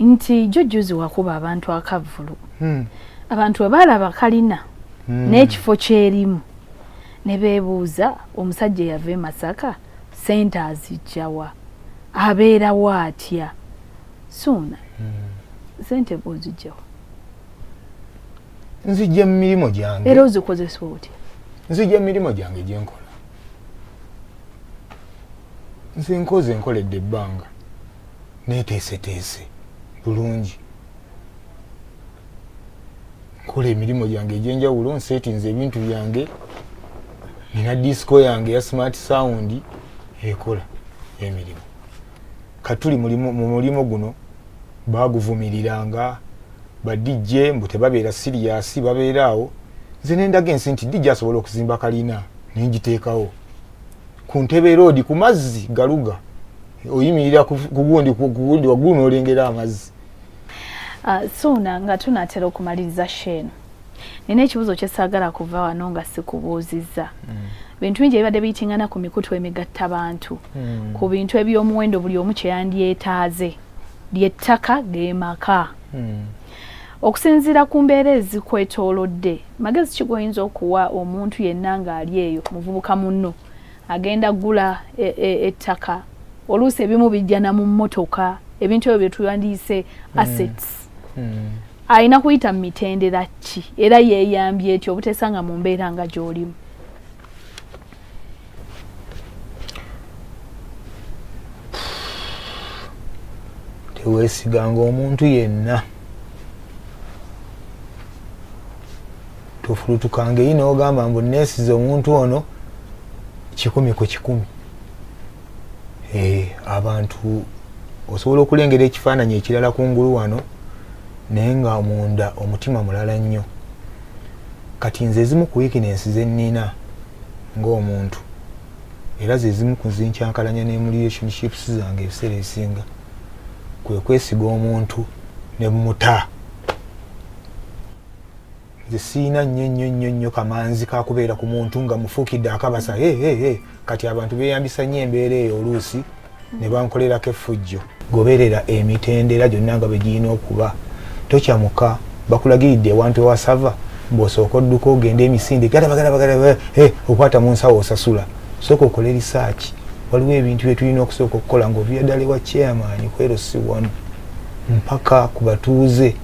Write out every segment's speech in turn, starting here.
nti jjujjuzi wakuba abantu akavulu abantu abalaba kalina n'ekifo kyerimu ne beebuuza omusajja yava e Masaka sente azijjawa abeerawo atya Suuna sente bw'ozijjawa nzijja mu mirimu gyange era ozikozesa otya nzijja mu mirimu gyange gye nkola nze nkoze nkoledde ebbanga neeteeseteese bulungi nkola emirimu gyange egy'enjawulo nseetinze ebintu byange nina disco yange ya smart sound ekola emirimu katuli mu mulimu guno baguvumiriranga ba DJ mbu tebabeera serious babeeraawo nze nendaga ensi nti DJ asobola okuzimba kalina nenjiteekawo ku Ntebe Road ku mazzi galuga oyimirira ku gundi waggulu n'olengera amazzi. Suuna nga tunatera okumaliriza sheno nina ekibuzo kyesaagala kuva wano nga sikubuuzizza bintu bingi ebibadde biyitingana ku mikutu emigatta bantu ku bintu eby'omuwendo buli omu kyeyandyetaaze ly'ettaka g'emaka okusinziira ku mbeera ezikwetoolodde magezi ki goyinza okuwa omuntu yenna ng'ali eyo muvubuka munno agenda gula ettaka oluusi ebimu bijjana mu mmotoka ebintu ebyo bye tuyandiyise assets ayina kuyita mu mitendera ki era yeeyambye etyo obutesanga mu mbeera nga gy'olimu teweesiganga omuntu yenna tofulutukanga eyi n'ogamba mbu neesize omuntu ono 100 ku 100 abantu osobola okulengera ekifaananyi ekirala kungulu wano naye nga munda omutima mulala nnyo kati nze ezimu ku weaknesses ze nnina ng'omuntu era ze zimu ku zinkyankalanya ne relationships zange ebiseera ebisinga kwe kwesiga omuntu ne muta nze siina nnyo kamanzi kakubeera ku muntu nga mufuukidde akabasa kati abantu beeyambisa nnyo embeera eyo oluusi ne bankolerako effujjo goberera emitendera gyonna nga bwe girina okuba tokyamuka bakulagiridde ewantu ewasava mb'osooka odduka ogenda emisinde galaba okwata mu nsawo osasula sooka okole risaaki waliwo ebintu bye tulina okusooka okukola ng'ovira ddala ewa chairman kwero si wano mpaka ku batuuze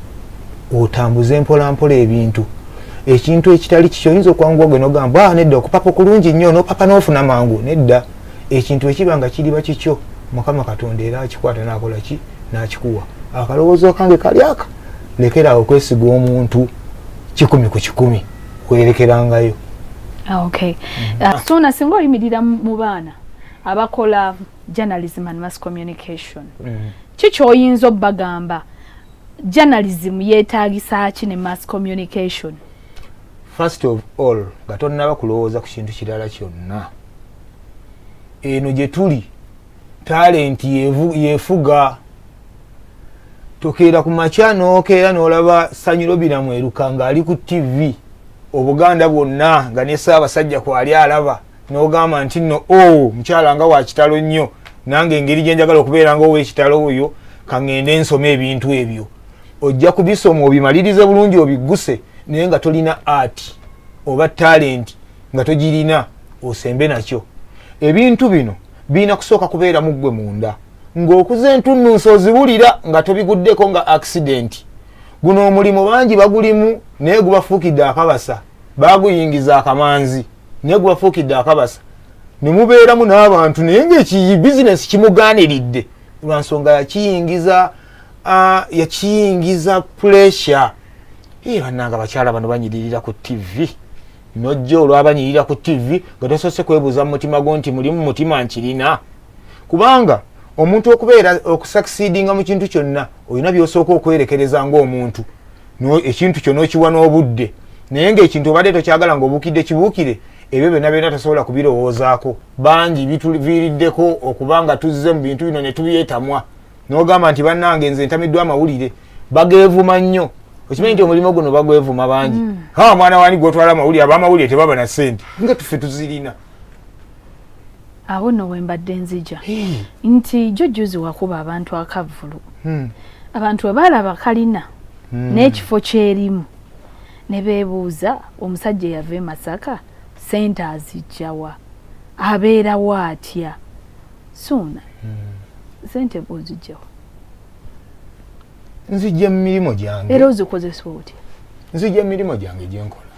otambuze mpolampola ebintu ekintu ekitali kikyo oyinza okwanguwa gwe n'ogamba nedda okupapa kulungi nnyo n'opapa n'ofuna mangu nedda ekintu ekiba nga kiriba kikyo Mukama Katonda era akikwata n'akola ki n'akikuwa akalowoozo kange kali aka lekera okwesiga omuntu 100 ku 100 werekerangayo. Okay. Suuna singa oyimirira mu baana abakola journalism and mass communication kiki oyinza obbagamba journalism yeetaagisa ki ne mass communication? First of all nga tonnaba kulowooza ku kintu kirala kyonna eno gye tuli talent yefuga tokeera ku makya n'okeera n'olaba Sanyulo Biramu eruka ng'ali ku TV Obuganda bwonna nga ne Ssaabasajja kwali alaba n'ogamba nti nno mukyala nga wa kitalo nnyo nange engeri gye njagala okubeera ng'ow'ekitalo oyo kaŋŋende ensoma ebintu ebyo ojja kubisoma obimalirize bulungi obigguse naye nga tolina art oba talent nga togirina osembe nakyo ebintu bino birina kusooka kubeera mu ggwe munda ng'okuza entunnunsi ozibulira nga tobiguddeko nga accident guno omulimu bangi bagulimu naye gubafuukidde akabasa baaguyingiza akamanzi naye gubafuukidde akabasa ne mubeeramu n'abantu naye ng'ekiyi bizinesi kimugaaniridde lwa nsonga yakiyingiza pressure bannanga abakyala bano banyiririra ku TV nojja olwabanyirira ku TV nga tosoose kwebuuza mu mutima gwo nti mulimu mutima nkirina kubanga omuntu okubeera okusucceedinga mu kintu kyonna olina by'osooka okwerekereza ng'omuntu ekintu kyo n'okiwa n'obudde naye ng'ekintu obadde tokyagala ng'obuukidde kibuukire ebyo byonna byonna tosobola kubirowoozaako bangi bituviiriddeko okuba nga tuzze mu bintu bino ne tubyetamwa n'ogamba nti bannange nze ntamiddwa amawulire bageevuma nnyo okimanyi nti omulimu guno bagwevuma bangi mwana wani gwotwala amawulire ab'amawulire tebaba na ssente nga tuffe tuzirina awo nno we mbadde nzija nti jjujjuzi wakuba abantu akavvulu abantu abalaba kalina n'ekifo kyerimu ne beebuuza omusajja yava e Masaka sente azijjawa abeerawo atya Ssuuna sente bw'ozijjawa nzijja mu mirimu gyange era ozikozesa otya nzijja mu mirimu gyange gye nkola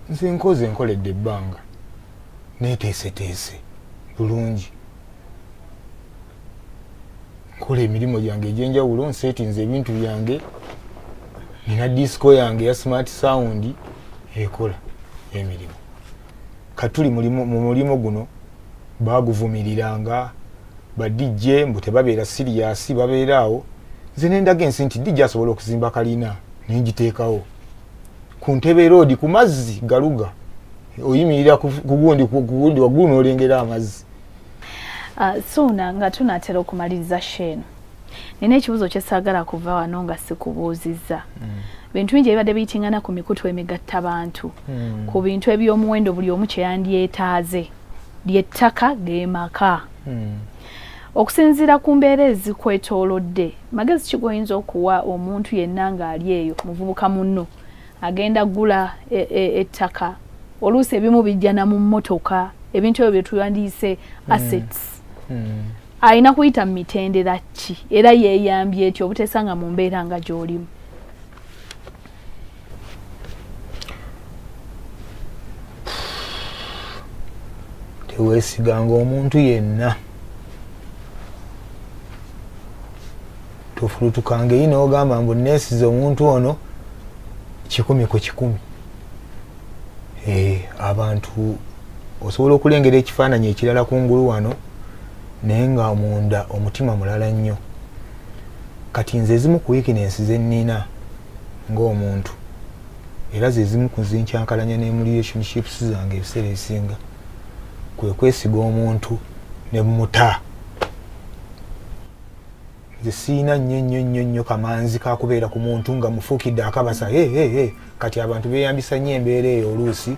nze nkoze nkoledde ebbanga neeteeseteese bulungi nkola emirimu gyange egyenjawulo nseetinze ebintu byange nina disco yange ya smart sound ekola emirimu katuli mu mulimu guno baguvumiriranga badijje mbu tebabeera siriasi babeeraawo nze nendaga ensi nti dijja asobola okuzimba kalina nenjiteekawo ku Ntebe Road ku mazzi galuga oyimirira ku gundi waggulu n'olengera amazzi. Ssuuna nga tunatera okumaliriza Shane, nina ekibuzo kye saagala kuva wano nga sikubuuzizza. Bintu bingi ebibadde biyitingana ku mikutu emigatta bantu ku bintu eby'omuwendo buli omu kye yandyetaaze ly'ettaka geemaka. Okusinziira ku mbeera ezikwetoolodde, magezi ki goyinza okuwa omuntu yenna ng'ali eyo muvubuka munno agenda gula ettaka oluusi ebimu bijjana mu mmotoka ebintu ebyo bye tuwandiise assets ayina kuyita mu mitendera ki era yeeyambye etyo obutesanga mu mbeera nga gy'olimu? Teweesiganga omuntu yenna, tofulutukanga eyi n'ogamba mbu neesize omuntu ono 100 ku 100. Abantu osobola okulengera ekifaananyi ekirala kungulu wano naye nga munda omutima mulala nnyo. Kati nze ezimu ku weaknesses ze nnina ng'omuntu era ze zimu ku zinkyankalanya ne mu relationships zange ebiseera ebisinga kwe kwesiga omuntu ne muta. Nze siina nnyo kamanzi kakubeera ku muntu nga mufuukidde akabasa kati abantu beeyambisa nnyo embeera eyo oluusi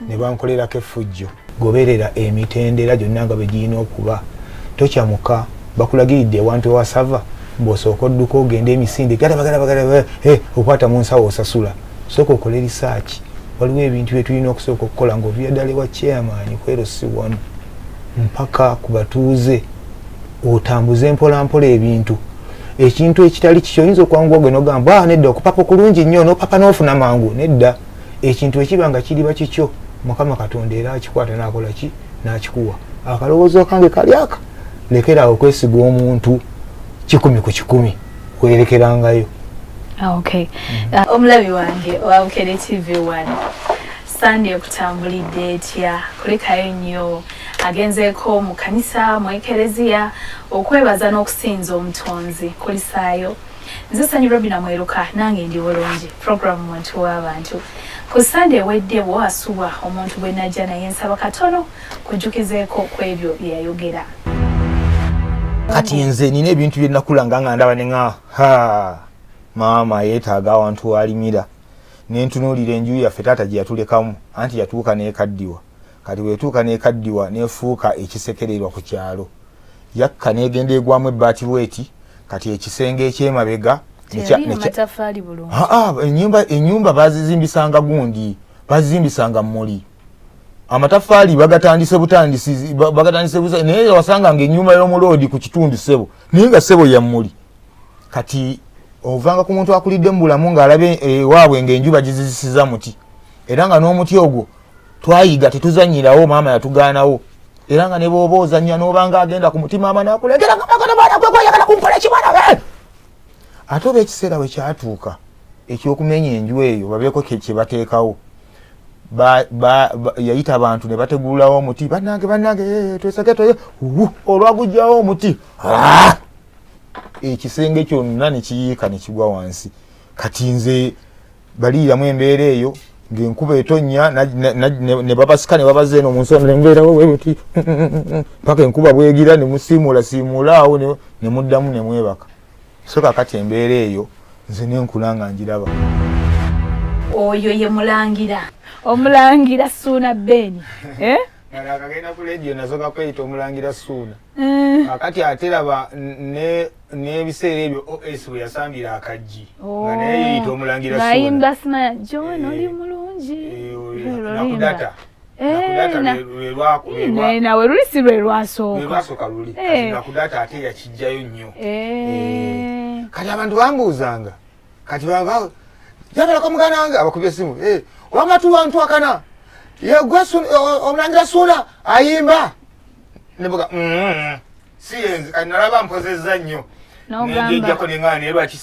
ne bankolerako effujjo. Goberera emitendera gyonna nga bwe girina okuba. Tokyamuka bakulagiridde ewantu ewasava mbw'osooka odduka ogenda emisinde galaba okwata mu nsawo osasula. Sooka okole research. Waliwo ebintu bye tulina okusooka okukola ng'ovira ddala ewa chairman kwero si wano mpaka ku batuuze otambuze mpolampola ebintu. Ekintu ekitali kikyo oyinza okwanguwa gwe n'ogamba nedda okupapa kulungi nnyo n'opapa n'ofuna mangu. Nedda, ekintu ekiba nga kiriba kikyo Mukama Katonda era akikwata n'akola ki n'akikuwa. Akalowoozo kange kali aka lekeraawo okwesiga omuntu 100 ku 100 werekerangayo. Okay. Omulabi wange wa Bukedde TV1 Sunday okutambulidde etya kulekayo nnyo agenzeeko mu kanisa mu ekereziya okwebaza n'okusinza omutonzi kulisaayo. Nze Sanyu Robina Mweruka nange ndi bulungi program muntu w'abantu ku Sunday wedde bw'asuba omuntu bwe najja naye nsaba katono kujjukizeeko ku ebyo bye yayogera. Kati nze nina ebintu bye nakulanga nga ndaba ne nga maama yeetaaga awantu walimira nentunuulira enju yaffe taata gye yatulekamu anti yatuuka n'ekaddiwa. Kati wetuuka n'ekaddiwa nefuuka ekisekererwa ku kyalo yakka n'egenda egwamu ebbaati bweti. Kati ekisenge ekyemabega ennyumba bazizimbisanga gundi bazizimbisanga muli amatafaali bagatandise butandisi naye wasanga nga ennyumba y'omuloodi ku kitundu ssebo naye nga ssebo ya muli. Kati ovanga ku muntu akulidde mu bulamu ng'alabe ewaabwe ng'enjuba gizizisiza muti era nga n'omuti ogwo twayiga tetuzanyirawo maama yatugaanawo era nga ne bw'oba ozannya n'obanga agenda ku mutima maama n'akulengera nga bagana baana gwe gweyagala kunkola ekibala. Ate oba ekiseera bwe kyatuuka eky'okumenya enju eyo babeeko kye bateekawo yayita abantu ne bategululawo omuti bannange twesake olwagujjawo omuti ekisenge kyonna ne kiyiika ne kigwa wansi. Kati nze baliiramu embeera eyo ng'enkuba etonnya ne babasika ne babaza eno mu nsonga ne mubeerawo bwe buti paka enkuba bwegira ne musiimuula awo ne muddamu ne mwebaka. So kakati embeera eyo nze nenkula nga ngiraba. Oyo ye mulangira, omulangira Ssuuna Ben ngala akagenda ku radio nasoka kweyita omulangira Ssuuna akati ateraba n'ebiseera ebyo OS bwe yasambira akajji nga naye yeyita omulangira Ssuuna ngayimba sina John oli mulungi nakudata nawe luli si lwe lwasooka luli nakudata ate yakijjayo nnyo kati abantu bambuuzanga kati jabalako muganda wange abakubye esimu wamatu wantu akana omulangira Ssuuna ayimba nebuga siyenzi kati nalaba mpozezza nnyo nejjako neŋŋaana lwaki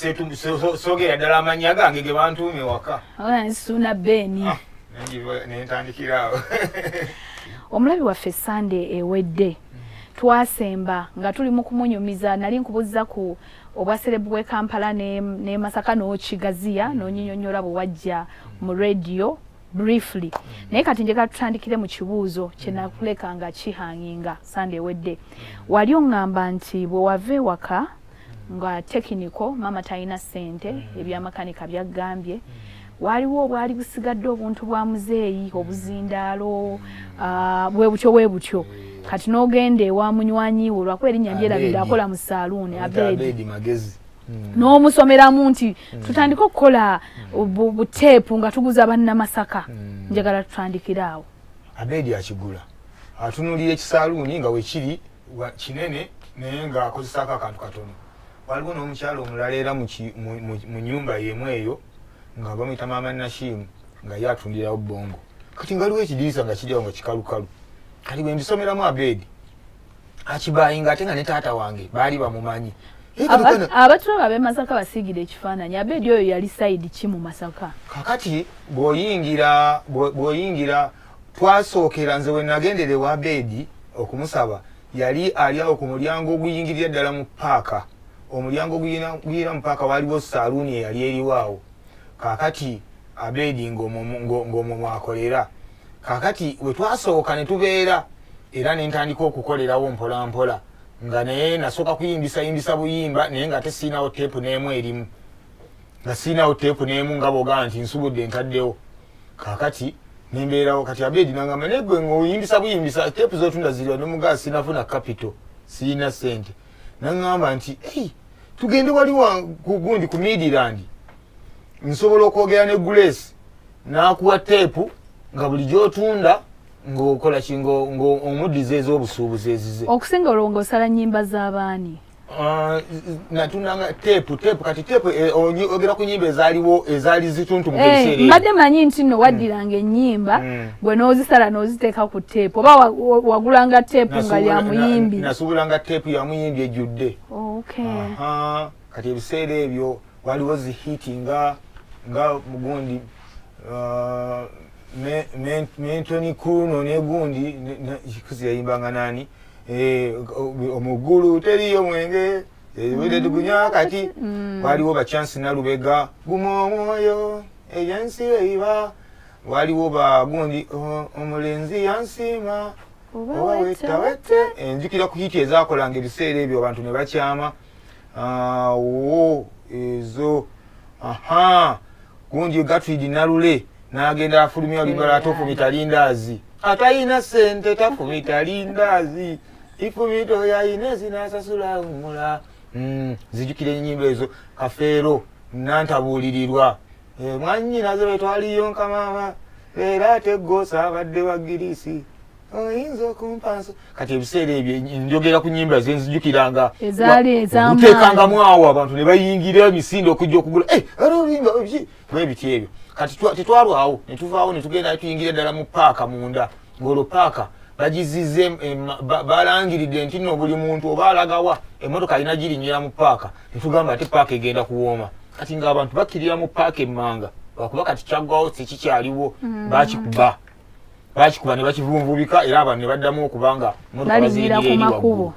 soogera ddala amannya gange ge bantuumye waka Ssuuna Beni nentandikiraawo omulabi waffe Sunday ewedde twasemba nga tuli mu kumunyumiza nali nkubuuza ku obwaserebu bw'e Kampala ne Masaka n'okigaziya n'onyinyonnyola bwe wajja mu radio briefly naye kati njagala tutandikire mu kibuuzo kye nakuleka nga kihanginga Sunday ewedde wali oŋŋamba nti bwe wava ewaka nga tekiniko mama talina ssente ebyamakanika byaggambye waliwo obwali busigadde obuntu bwa muzeeyi obuzindaalo bwe butyo kati n'ogenda ewa munywanyi wo lwakuba erinnya ndyerabidde akola mu saaluuni Abedi magezi n'omusomeramu nti tutandike okukola buteepu nga tuguza bannamasaka njagala tutandikire awo Abedi akigula atunulira ekisaaluuni nga wekiri kinene naye ng'akozesaako akantu katono waliwo n'omukyalo omulala era mu nyumba yemu eyo nga bamuyita maama Nashimu nga ye atundirawo Bongo kati ngaliwo ekidirisa nga kiryawo nga kikalukalu kati bwe mbisomeramu Abedi akibayinga ate nga ne taata wange baali bamumanyi abatulaba ab'e Masaka basiigire ekifaananyi Abedi oyo yali sayidi ki mu Masaka kakati bw'oyingira twasookera nze we nagendere wa Abedi okumusaba yali ali awo ku mulyango oguyingirira ddala mu paaka omulyango oguyingira mu paaka waliwo saaluuni eyali eriwaawo kakati Abedi ng'omwo mwakolera kakati we twasooka ne tubeera era ne ntandika okukolerawo mpola mpola nga naye nasooka kuyimbisa buyimba naye nga tesiinawo teepu n'emu erimu nga siinawo teepu n'emu nga bw'ogamba nti nsubudde ntaddewo kakati nembeerawo kati Abedi nangamba naye gwe ng'oyimbisa teepu z'otunda ziriwa nomugaa sinafuna capital siina ssente naŋŋamba nti tugende wali gundi ku Midland nsobola okwogera ne Grace n'akuwa teepu nga buli gy'otunda ng'okola ng'omuddiza ez'obusuubuzi ezize okusinga olwo ng'osala nnyimba z'abaani natundanga teepu kati teepu ogera ku nnyimba ezaali zituntu mu biseera mbadde manyi nti nno waddiranga ennyimba bwe n'ozisala n'oziteeka ku teepu oba wagulanga teepu nga ya muyimbi nasuubulanga teepu ya muyimbi ejjudde kati ebiseera ebyo waliwo zihiti nga mugundi Mentoni Kuno negundi kuzi yayimbanga nani omugulu teriyo mwenge wede tugunya kati waliwo ba chance na Lubega gumo omwoyo eyansi eiba waliwo ba gundi omulenzi yansima oba wetawete enjukira ku hiti ezakolanga ebiseera ebyo abantu ne bakyama ezo gundi Gatwidi Nalule n'agenda afulumya Liberato fumita lindazi atayina ssente tafumita lindazi ifumito yayina zinasasula umula zijukire ennyimba ezo Kafeero nantabuulirirwa mwannyina ze betwaliyo nkamama era teggosa abadde wa Girisi oyinza okumpanso kati ebiseera ebyo njogera ku nnyimba zenzijukiranga okuteekangamu awo abantu ne bayingira emisinde okujja okugula olumba bwebiti ebyo kati tetwalwawo ne tuvaawo ne tugenda tuyingire ddala mu paaka munda ng'olwo paaka bagizize balangiridde nti nno buli muntu oba alagawa emmotoka alina girinnyira mu paaka ne tugamba ate paaka egenda kuwooma kati ng'abantu bakkirira mu paaka emmanga lwakuba kati kyaggwawo tekikyaliwo bakikuba ne bakivunvubika era abantu ne baddamu okubanga emmotoka baziyingira eri waggulu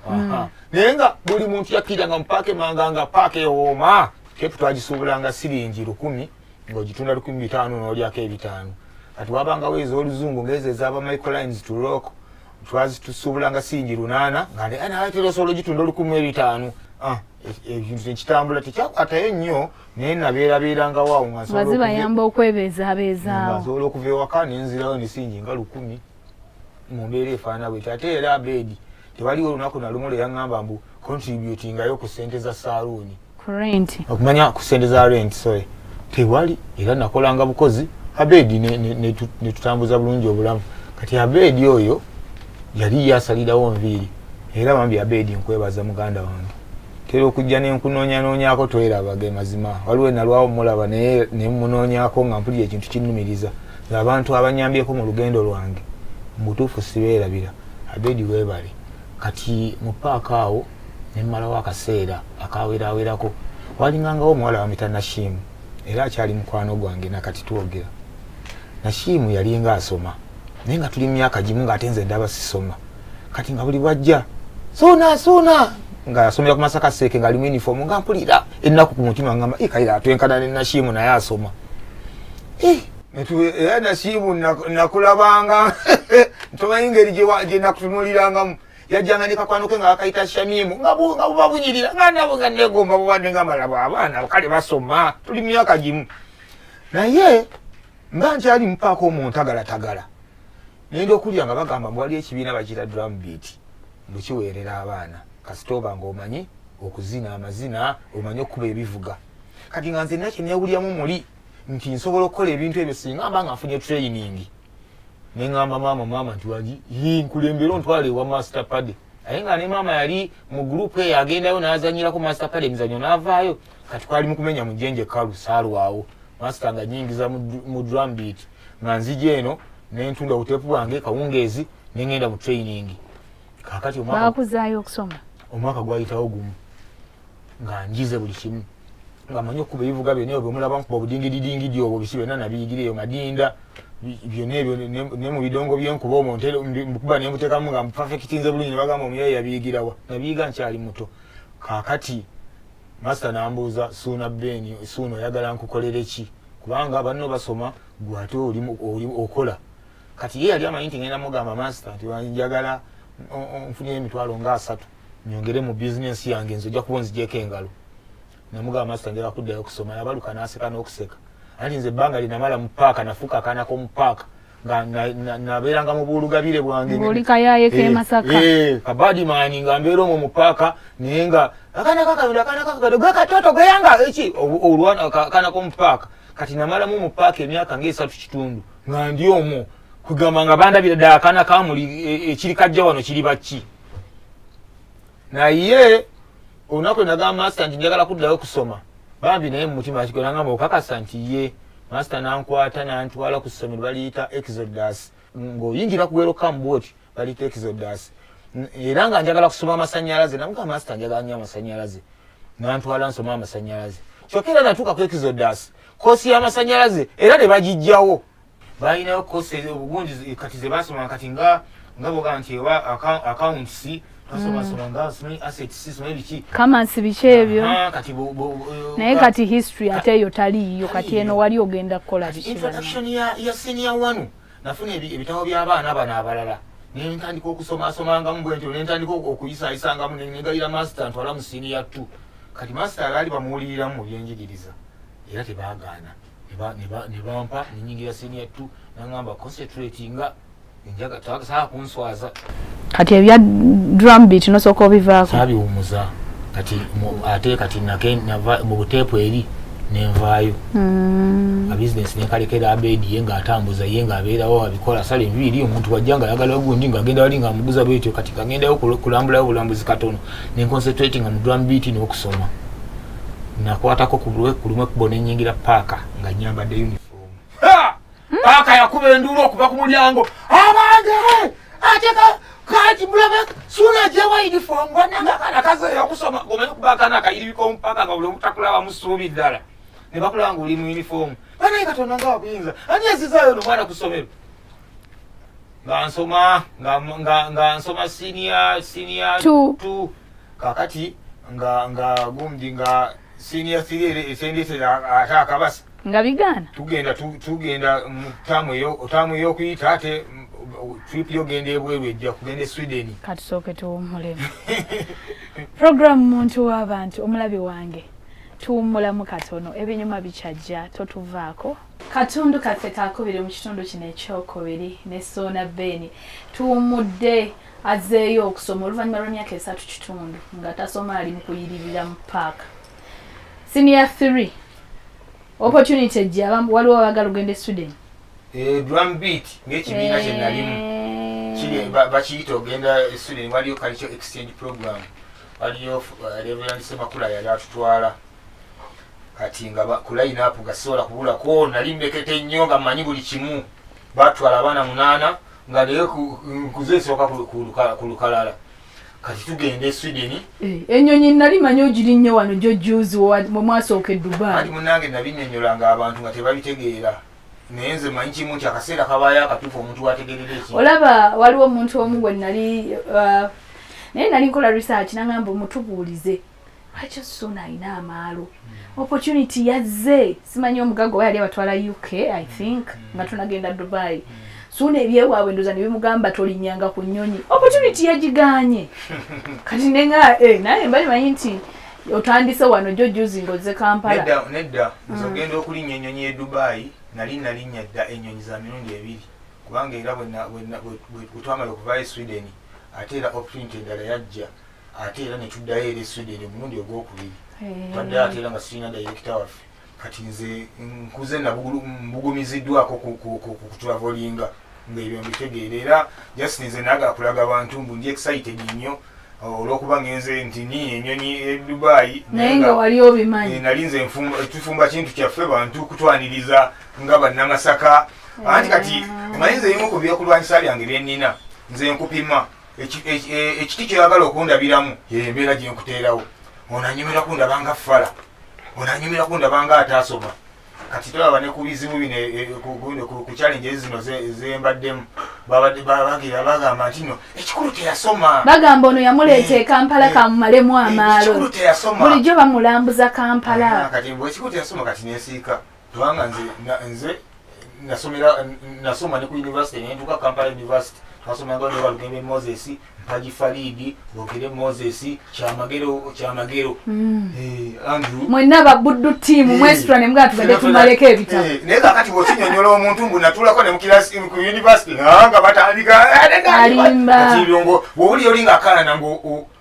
naye nga buli muntu yakkiriranga mu paaka emmanga nga paaka ewooma tepu twagisuubulanga siringi 1,000 ng'ogitunda 500 n'olyako 5 kati wabangawo ez'oluzungu ng'ezo ez'aba Microlines to Rock twazitusuubulanga siringi 800 nga naatera osobola ogitunda 1,500 ekintu nekitambula tekyakwatayo nnyo naye nabeerabeerangawo awo nga zibayamba okwebeezaabeezaawo nsobola okuva ewaka nenzirayo ne siringi nga 10,000 mu mbeera efaana bwe ate era Abedi tewaliwo olunaku nalumu lwe yaŋŋamba mbu contributingayo ku ssente za saaluuni okumanya ku ssente za rent sorry tewali era nakolanga bukozi Abedi ne tutambuza bulungi obulamu kati Abedi oyo yali yasalirawo nviiri era bambi Abedi nkwebaza muganda wange tera okujja nenkunoonyanonyako twerabage mazima waliwo nalwawo mulaba naye nemunoonyako nga mpulira ekintu kinnumiriza abantu abanyambyeko mu lugendo lwange mubutuufu sibeerabira Abedi weebale kati mu paaka awo nemmalawo akaseera akawerawerako walingangawo omuwala wamita Nashimu era akyali mukwano gwange nakati twogera Nashimu yalinga asoma naye nga tuli myaka gimu ng'ate nze ndaba sisoma kati nga buli bwajja soona nga asomera ku Masaka Seeke nga alimu uniform nga mpulira ennaku ku mutima ngamba kaira atwenkana ne Nashimu naye asoma era Nashimu nakulabanga ntomanyi ngeri gye nakutunulirangamu yajjanga ne kakwano ke nga akayita Shamimu nga buba bunyirira nga nabo nga negomba bubadde nga malaba abaana kale basoma tuli myaka gimu naye nga nkyali mupaako omuntagalatagala nenda okulya nga bagamba mbwali ekibiina bakira drum beat lukiweerera abaana kasitoba ng'omanyi okuzina amazina omanyi okuba ebivuga kati nga nze nakye neewulyamu muli nti nsobola okukola ebintu ebyo singa mba nga nfunye training ne ngamba maama nti wagi nkulembera ontwala ewa master pad aye nga ne maama yali mu group eyo agendayo n'azanyirako master pad emizanyo n'avaayo kati twali mu kumenya mujenje kalu saalwawo master nga nyingiza mu drum beat nga nzija eno nentunda butepu bwange kawungeezi nengenda mu training kakati bakuzaayo okusoma omwaka gwayitawo gumu nga njize buli kimu nga manyi okuba ebivuga byonna ebyo mulaba nkuba obudingididingidi obwo biki byonna nabiyigireyo madinda byonna ebyo ne mu bidongo byenkuba omwo mbukuba nembuteekamu nga mpafekitinze bulungi ne bagamba omuyayi yabiyigirawa nabiyiga nkyali muto kakati master nambuuza suuna beni suuna oyagala nkukolere ki kubanga banno basoma gwe ate oli okola kati ye yali amanyi nti ngenda mugamba master nti njagala nfunye emitwalo nga 3 nyongere mu business yange nze ojja kuba nzigyeko engalo namugamba master njagala kuddayo okusoma yabaluka n'aseka n'okuseka anti nze ebbanga linamala mu paaka nafuuka akaanako mu paaka nga nabeeranga mu buulugabire bwange ng'olikayayeko e Masaka kabadimani nga mbeera omwo mu paaka naye nga akanakakado gakatoto gayanga eki olwana akaanako mu paaka kati namalamu mu paaka emyaka nga 3 kitundu nga ndi omwo kugamba nga bandabira ddala akaana kamuli ekiri kajja wano kiri baki naye olunaku enagamba master nti njagala kuddayo okusoma bambi naye mu mutima kigonangamba okakasa nti ye master nankwata nantwala ku ssomero baliyita Exodus ng'oyingira ku welcome boat baliyita Exodus era nga njagala kusoma amasanyalaze namugamba master njagala nnyo amasanyalaze nantwala nsoma amasanyalaze kyokka era natuuka ku Exodus koosi y'amasanyalaze era ne bagijjawo balinayo koosi obugunji kati ze basoma kati nga boga nti ewa accounts basoma nga assets biki kamansi biki ebyo kati naye kati history ate eyo taliyo kati eno wali ogenda kukola biki introduction ya senior 1 nafuna ebitabo by'abaana bano abalala nentandika okusomasomangamu bwe ntyo nentandika okuyisayisangamu negayira master ntwala mu senior 2 kati master alaali bamuwuliriramu mu byenjigiriza era tebaagaana ne bampa nenyingira senior 2 nangamba concentrate nga njaga tasaa kunswaza kati ebya drum beat nosooka obivaako sabiwumuza kati ate kati nava mu buteepu eri nenvaayo a business nenkalekera Abedi ye nga atambuza ye nga abeerawo abikola sale enviiri omuntu wajja nga ayagala ogundi nga agenda wali nga amuguza bwetyo kati kagendayo kulambulayo bulambuzi katono nenconcentrating mu drum beat n'okusoma nakwatako ku lumwe kubona ennyingira paaka nga nyambadde uniform paaka yakuba enduulu okuva ku mulyango abange ateka kati mulabe suna jewa uniform gwananga kana kaze okusoma gomenye kubakana akayiribiko omupaaka nga buli omutakulaba musuubi ddala ne bakulanga oli mu uniform banaye katonda nga wakuyinza ani yazizaayo no mwana ku ssomero nga nsoma senior 2 kakati nga gundi nga senior 3 esendesera ate akabasa nga bigana tugenda tamu ey'okuyita ate trip yogenda ebweru ejja kugenda e Sweden katusooke tuwummulemu program muntu w'abantu omulabi wange tuwummulamu katono ebinyuma bikyajja totuvaako katundu kaffe kakubiri mu kitundu kino ekyokubiri ne Sona Ben tuwummudde azeeyo okusoma oluvannyuma lw'emyaka 3 kitundu nga tasoma ali mu kuyiririra mu paaka senior 3 opportunity ejja waliwo abagala ogenda Sweden drum beat ng'ekibiina kye nalimu kiri bakiyita ogenda Sweden waliyo cultural exchange program waliyo Reverend Semakula yali atutwala kati nga ku line up gasobola kubulako nali mbekete nnyo nga mmanyi buli kimu batwala abaana 8 nga naye kuzeesooka ku lukalala kati tugende Sweden ennyonyi nali manyi ogiri nnyo wano jojuzi mwe mwasooka e Dubai ati munnange nabinnyonnyolanga abantu nga tebabitegeera naye nze manyi kimu nti akaseera kabaayo akatuufu omuntu wategeerera ekintu olaba waliwo omuntu omu gwe nali naye nali nkola research nangamba omutubuulize lwaki Sona alina amaalo opportunity yazze simanyi omugago we yali abatwala UK I think nga tunagenda Dubai Sona ebyewaabwe ndoza ne bimugamba tolinnyanga ku nnyonyi opportunity yagiganye kati nenga naye mbali manyi nti otandise wano jojuzi ngoze Kampala nedda nzogenda okulinnya ennyonyi e Dubai nalinnya dda ennyonyi za mirundi 2 kubanga era bwe twamala okuva e Sweden ate era opportunity endala yajja ate era ne tuddayo eri Sweden omulundi ogwokubiri twadde ate era nga sirina director waffe kati nze nkuze mbugumiziddwako kutulavolinga ng'ebyo mbitegeera era just nze naagala kulaga abantu mbu ndi excited nnyo olw'okuba ngenze nti ni ennyonyi e Dubai naye nga wali obimanyi nali nze tufumba kintu kyaffe bantu kutwaniriza nga bannamasaka anti kati omanyi nze ebimu ku byokulwanyisa byange byennina nze nkupima ekiti kyoyagala okundabiramu yembeera gye nkuteerawo onanyumira kundabanga fala onanyumira kundabanga ataasoma kati tolaba ne ku bizibu bino ku challenge zino zembaddemu bagamba nti no ekikulu teyasoma bagamba ono yamuleeta e Kampala kamumalemu amaalo bulijjo bamulambuza Kampala kati bwe ekikulu teyasoma kati nesiika kubanga nze nasoma ne ku university nentuuka Kampala University twasomanga ne Walugembe Moses Mpaji Faridi Bogere Moses Kyamagero Andrew mwenna babuddu team mwestra ne mga tugende tumaleko ebitabo naye kakati bw'okinyonnyola omuntu mbu natulako ne mu university nga batandika alimba birungo bw'oli oli ng'akalana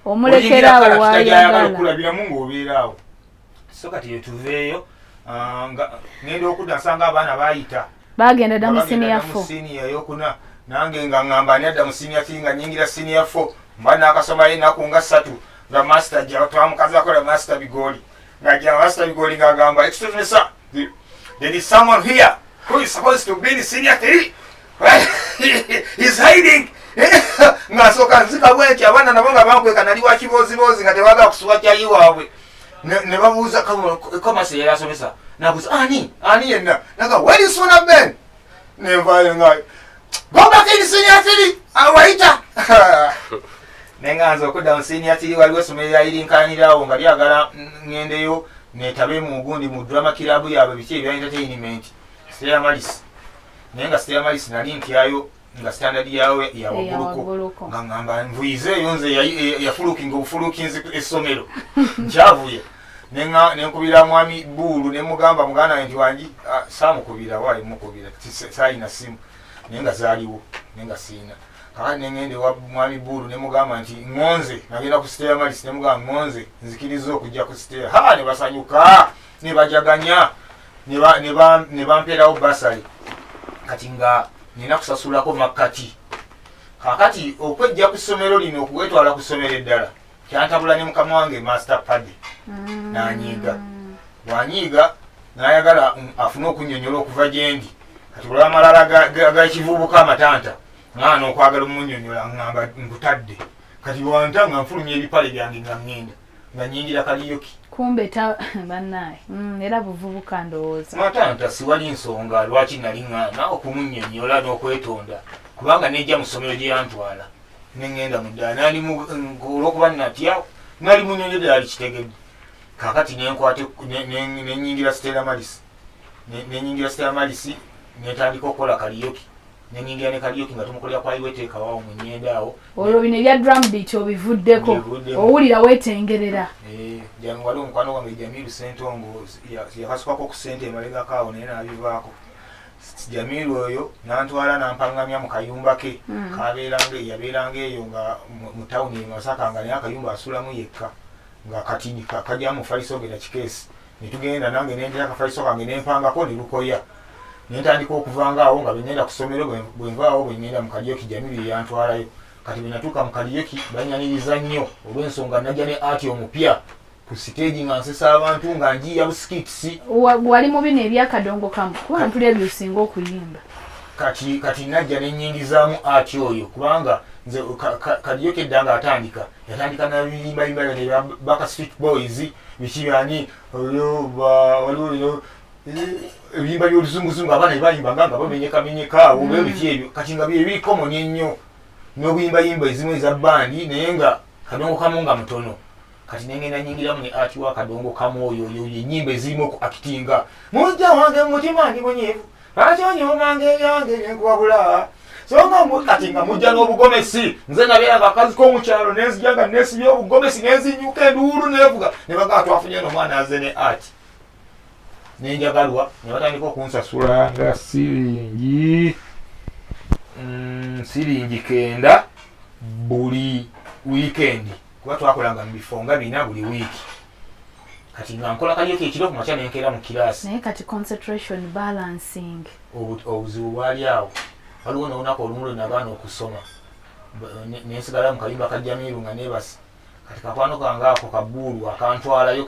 omulekera waayagala okulabiramu ng'obeeraawo so kati yetuveeyo ngenda okudda nsanga abaana baayita bagenda dda mu senior 4 eyokuna nange nga ngamba ani adda mu senior 3 nga nyingira senior 4 mba nakasoma enaku nga 3 nga master gya twamukazi akola master Bigoli nga gya master Bigoli nga gamba excuse me sir there is someone here who is supposed to be in senior 3 he's hiding nga soka nzika bweki abaana nabo nga bankweka nali wa kibozibozi nga tebaagala kusuba kyayi waabwe ne babuuza komasi yali asomesa nabuuza ani yenna naga where is Sona Ben nevayo nga go back in senior 3 awaita nenganza okudda mu senior 3 waliwo essomero lyalirinkanirawo nga lyagala ngendeyo netabe mu gundi mu drama club yaabwe biki ebya entertainment Stella Maris naye nga Stella Maris nali ntyayo nga standard yawe yawagguluko nga ngamba nvuyizeeyo nze yafulukinga obufulukinzi essomero nkyavuye nenkubira mwami Buulu ne mugamba muganda nti wangi saamukubira waali mukubira saayina simu naye nga zaaliwo naye nga siina kakati nengende wa mwami Buulu ne mugamba nti ngonze nagenda ku Stella Maris ne mugamba ngonze nzikiriza okujja ku Stella ne basanyuka ne bajaganya ne bampeerawo basali kati nga nina kusasulako makkati kakati okwejja ku ssomero lino okuwetwala ku ssomero eddala kyantabula ne mukama wange master Paddy nanyiiga bwanyiiga nayagala afune okunnyonnyola okuva gyendi kati olw'amalala gakivubuka amatanta ngana okwagala omunnyonnyola ngamba nkutadde kati wanta nga nfulumya ebipale byange nga ngenda nga nyingira kaliyoki kumbe bannaye era buvubuka ndowooza matanta siwali nsonga lwaki nali ngana okumunnyonnyola n'okwetonda kubanga nejja mu ssomero gye yantwala nengenda mu ddala olw'okuba natya nali munnyonnyo ddala likitegedde kakati nenkwate nenyingira Stella Maris netandika okukola kaliyoki nenyingira ne Kariuki nga tumukolera kwa iweteka wao mu nyenda awo olwo bino ebya drum beat obivuddeko owulira wetengerera jangu wali omukwano wange Jamiru Sentongo yakasukako ku ssente emalega kaawo naye n'abivaako Jamiru oyo nantwala nampangamya mu kayumba ke yabeeranga eyo nga mu tawuni Masaka nga naye akayumba asulamu yekka nga kati kajja mu faliso gera kikeesi netugenda nange nendera akafaliso kange nempangako ne Lukoya nentandika okuvanga awo nga bengenda ku ssomero bwe nvaawo bwe ngenda mu Kariuki Jamiru yantwalayo kati bwe natuuka mu Kariuki banyaniriza nnyo olw'ensonga najja ne ati omupya ku stage nga nsesa abantu nga njiya busikitisi wali mu bino ebyakadongo kamu kuba ntuli ebyosinga okuyimba kati najja nenyingizaamu ati oyo kubanga nze Kariuki eddanga yatandika nabiyimbayimba ne Backstreet Boys bikibyani waliwo ebiyimba by'oluzunguzungu abaana ebayimbanga nga bamenyekamenyeka awo bebiki ebyo kati nga byebirikomoni ennyo n'obuyimbayimba ezimu eza bandi naye nga kadongo kamu nga mutono kati nengenda nyingiramu ne ati wa kadongo kamu oyo ennyimba ezirimu okuakitinga mujja wange mutima ndi munyiivu lwaki onyomanga ebyange byenkuwabula songa kati nga mujja n'obugomesi nze nabeeranga akazi k'omukyalo nenzija nga nesibya obugomesi nenzinyuka enduulu nevuga ne bagaa twafunye n'omwana aze ne ati nenjagalwa ne batandika okunsasula nga siringi 9 buli wiikendi kuba twakolanga mu bifo nga 4 buli wiiki kati nga nkola Kariuki ekiro ku makya nenkeera mu kiraasi naye kati concentration balancing obuzibu bwali awo waliwo n'olunaku olumu lwe nagaana okusoma nensigala mu kayumba ka Jamiru nga neebasa kati kakwano kange ako kabbuulu akantwalayo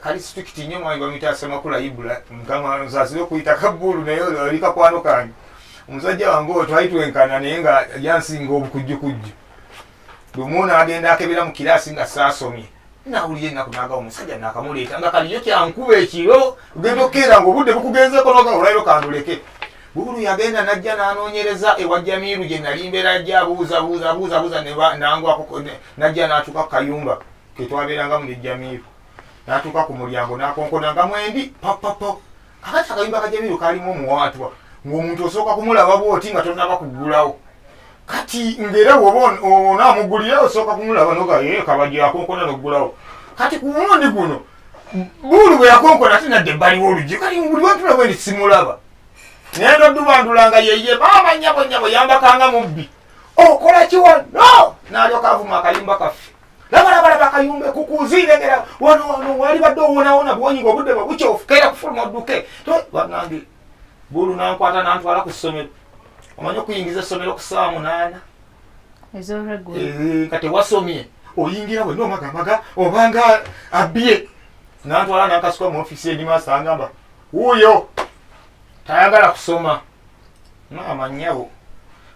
kali strict nnyo mwange bamuyita Semakula Ibula mukama nsaasire okuyita kabbuulu naye oli kakwano kange omusajja wange oyo twali twenkana naye nga yansinga obukujjukujju lumu n'agenda akebera mu kiraasi nga saasomye nawulira ennaku naagawo omusajja naakamuleeta nga Kariuki ankuba ekiro ogenda okkeera ng'obudde bukugenzeeko olwairo kanduleke Bulu yagenda najja n'anoonyereza ewa Jamiru gye nali mbeera ajja abuuza nangwako najja n'atuuka ku kayumba ke twabeeranga mu ne Jamiru n'atuuka ku mulyango n'akonkona mwendi papapo kakati akayumba ka Jamiru kaalimu omuwaatwa ng'omuntu osooka kumulaba bw'oti nga tonnaba kuggulawo kati ng'era woba onaamugulira osooka kumulaba noga kabajja akonkona n'oggulawo kati ku mulundi guno Bulu bwe yakonkona ate nadde ebbali w'oluggi kati buli wantula bwendi simulaba nendo dubandulanga yeye mama nyabo yambakanga mubbi okola kiwa no nalyoka avuma akayumba kaffe labala bakayumbe kukuzirengera wano wali badde owona bwonyinga obudde bwabukya ofukera kufuluma odduke banange Bulu nankwata nantwala ku ssomero omanyi okuyingiza essomero ku ssaawa 8 kati wasomye oyingira bwe nomagamaga obanga abbye nantwala nankasuka mu ofisi edimasa angamba wuuyo tayagala kusoma amannyabo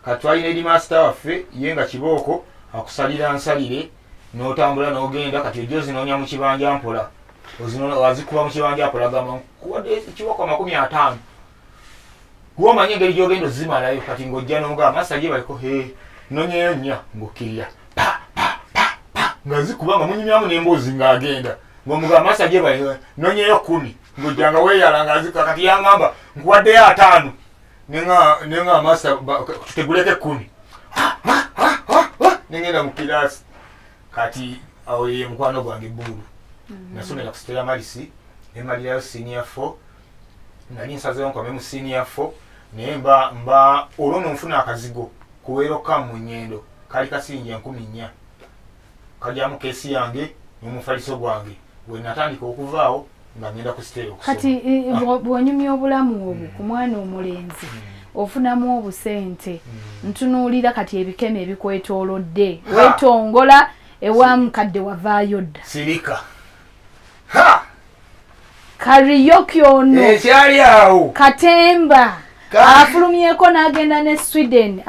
katwalina edimaster waffe ye nga kibooko akusalira nsalire n'otambula n'ogenda kati ojjo zinoonya mu kibanja mpola wazikuba mu kibanja mpola gamba kuwadde ekibooko 50 gw'omanyi engeri gy'ogenda ozimalayo kati ng'ojja n'oga masa gye baliko nonyeyo nnya ng'okkirira nga zikuba nga munyumyamu n'emboozi ng'agenda ng'omuga masa gye baliko nonyeyo 10 ng'ojjanga weeyalanga azika kati yangamba nkuwaddeyo 5 nenga masa tuteguleke 10 nengenda mu kiraasi kati awo ye mukwano gwange Bulu nasomera ku Stella Malisi nemalirayo senior 4 nali nsazeewo nkome mu senior 4 naye mba olwo nonfuna akazigo kuweeroka mu nnyendo kali kasinja 4,000 kajjamu keesi yange n'omufaliso gwange we natandika okuvaawo nga ngenda ku stereo kati bwonyumya obulamu obwo ku mwana omulenzi ofunamu obusente ntunuulira kati ebikeme ebikwetoolodde weetongola ewa mukadde wavaayo dda sirika Kariuki ono ekyali awo katemba afulumyeko n'agenda ne Sweden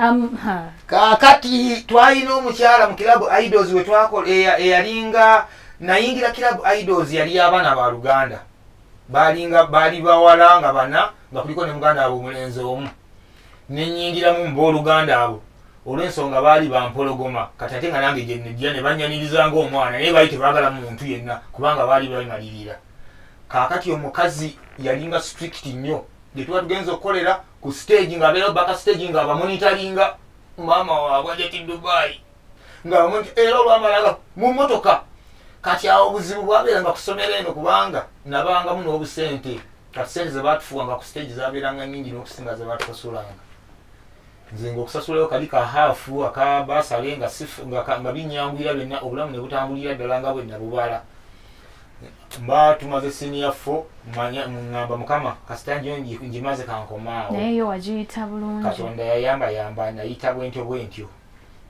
kakati twalina omukyala mu kilabu Idols we twakola eyalinga nayingira kilabu Idols yali abaana ba Luganda baali bawala nga bana nga kuliko ne muganda abo omulenzi omu nenyingiramu mu booluganda abo olw'ensonga baali bampologoma kati ate nga nange gyenejja ne banyaniriza ng'omwana naye baali tebaagala muntu yenna kubanga baali bamalirira kakati omukazi yalinga strict nnyo gye tuba tugenza okukolera ku stage nga abeera baka stage nga abamonitaringa maama waabwe ajeti Dubai nga era olwamalaga mu motoka. Kati awo obuzibu bwabeeranga ku ssomero eno kubanga nabangamu n'obusente kati sente ze baatufuwanga ku stage zabeeranga nnyingi n'okusinga ze baatusasulanga. Nze ng'okusasulayo kali ka haafu aka basale nga binyangwira byonna obulamu ne butambulira ddala nga bwe nabubala. Mba tumaze senior 4 ngamba mukama kasita njimaze kankomaawo. Naye yo wagiyita bulungi. Katonda yayamba nayita bwentyo.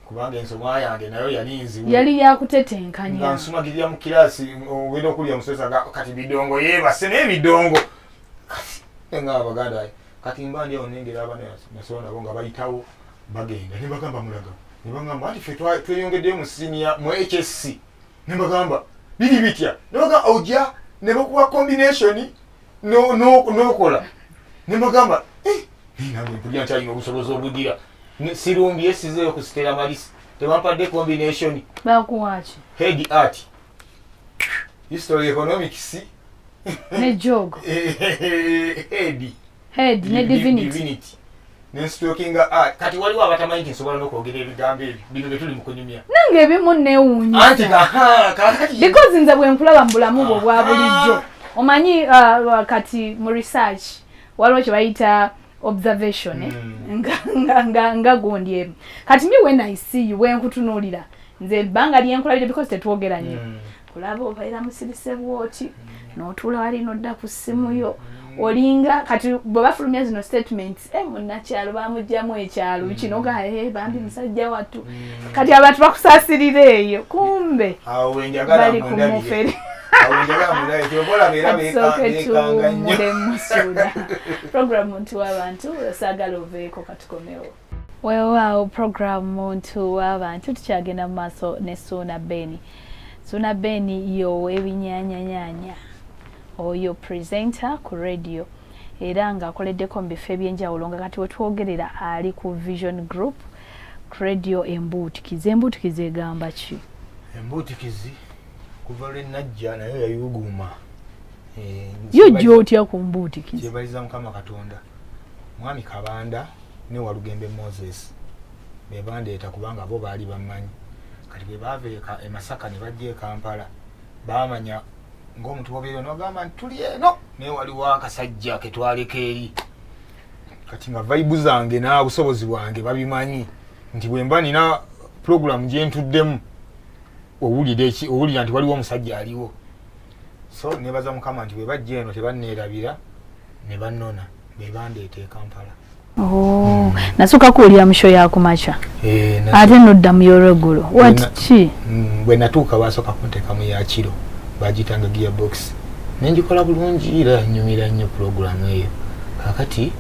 Kubanga ensoma yange nayo yali nzibu. Yali yakutetenkanya. Nga nsumagirira mu kirasi ogenda okulya musesa kati bidongo yeebase n'ebidongo. Kati nga Abaganda kati mba ndi onengera abana nasolo nabo nga bayitawo bagenda ne bagamba mulaga. Ne bagamba ati ffe tweyongeddeyo mu senior mu HSC. Ne bagamba biri bitya. Ne bagamba ojja ne bakuwa combination n'okola. Ne bagamba nange mpulira nkyalina obusobozi obudira. Sirumbi esizeyo kusitera malisi. Tebampadde combination. Bakuwaki? Head art. History economics. Ne jog. Head ne divinity. Ne stroking art. Kati waliwo abatamanyi nti nsobola n'okwogera ebigambo ebyo. Bino bye tuli mu kunyumya. Nange ebimu neewuunyisa. Anti kakati. Because nze bwe nkulaba mu bulamu bwo bwa bulijjo. Omanyi kati mu research waliwo kye bayita observation nga gondyemu. Kati me when I see you when kutunuulira nze banga lyenkulabire because tetwogera nnyo. Kulaba obaira musirise bwoti n'otuula wali n'odda ku ssimu yo olinga kati bwe bafulumya zino statements munnakyalo bamugjamu ekyalo kino gaye bambi musajja wattu kati abantu bakusaasirira eyo kumbe bali ku mufere. Program muntu w'abantu saagala oveeko katukomewo. Weewaawo program muntu w'abantu tukyagenda mu maaso ne Suuna Ben. Suuna Ben yo ebinyanyanyanya oyo presenter ku radio era ng'akoleddeko mu bifo eby'enjawulo nga kati wetwogerera ali ku Vision Group ku radio Embuutikizi. Embuutikizi egamba ki? Embuutikizi kuva lwe najja nayo yayuguma. Yo gy'otya ku Mbuutikizi? Kyebaliza Mukama Katonda. Mwami Kabanda ne Walugembe Moses be bandeeta kubanga bo baali bamanyi. Kati bwe baava e Masaka ne bajja e Kampala baamanya ng'omuntu obeera n'ogamba nti tuli eno naye waliwo akasajja ke twaleka eri. Kati nga vaibu zange n'obusobozi bwange babimanyi nti bwe mba nina program gye ntuddemu owulira nti waliwo omusajja aliwo. So nebaza Mukama nti bwe bajja eno tebanneerabira ne bannona be bandeeta e Kampala. Nasooka kuwulira mu show ya kumakya ate nodda mu y'olweggulo ki? Bwe natuuka basooka kunteekamu ya kiro bagitanga gearbox nenjikola bulungi era nyumira nnyo puroguramu eyo. Kakati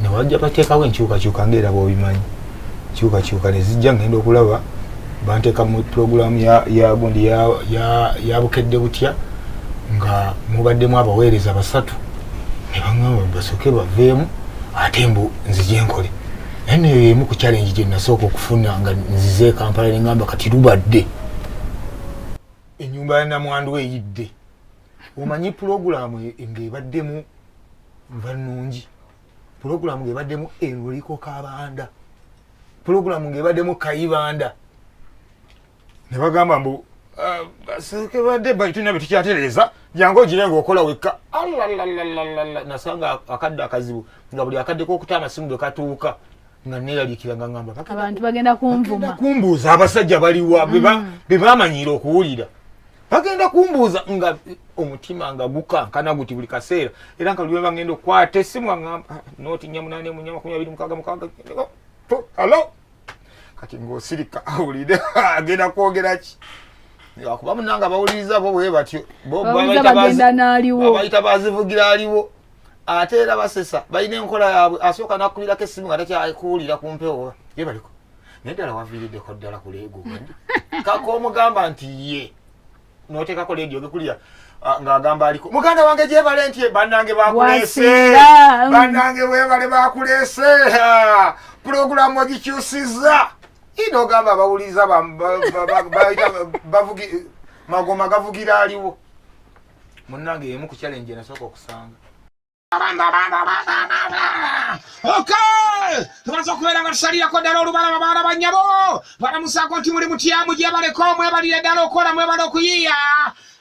ne wajja bateekawo enkyukakyuka ng'era bw'obimanyi kyukakyuka ne zijja ngenda okulaba banteeka mu puroguramu ya gundi ya bukedde butya nga mubaddemu abaweereza basatu ne baŋŋamba basooke baveemu ate mbu nzije nkole. Naye neyo emu ku challenge gye nasooka okufuna nga nzize Kampala ne ŋŋamba kati lubadde ennyumba ya namwandu eyidde. Omanyi puroguramu ng'ebaddemu nva nnungi, puroguramu ng'ebaddemu Enrico Kabanda, puroguramu ng'ebaddemu Kayibanda. Ne bagamba mbu basooke badde tulina bye tukyatereeza jangu ogire ng'okola wekka. Nasanga akadde akazibu nga buli akadde k'okuta amasimu bwe katuuka nga neeraliikira nga ŋŋamba abantu bagenda kunvuma kumbuuza abasajja baliwa be bamanyiira okuwulira. Bagenda kumbuuza nga omutima nga gukankana guti buli kaseera era nga lwemba ngenda okukwata essimu aŋŋamba nooti 48 halo kati ng'osirika awulire agenda kwogera ki? Kuba munanga bawuliriza bo bwe batyo babayita bazivugira aliwo ate era basesa balina enkola yaabwe asooka nakubirako essimu nga takyakuwulira ku mpewo ye baliko naye ddala waviiriddeko ddala ku leego kaka omugamba nti ye n'oteekako leediyo gekulya ng'agamba aliko muganda wange gyebale nti bannange bakuleese bannange webale bakuleese puroguramu wagikyusizza ino ogamba abawuliriza magoma gavugira aliwo munnange emu ku challenge nasooka okusanga. Okay, tumaze okubeera nga tusalirako ddala olubalama baana bannyabo balamusako nti muli mutya mujje baleko mwebalire ddala okukola mwebale okuyiiya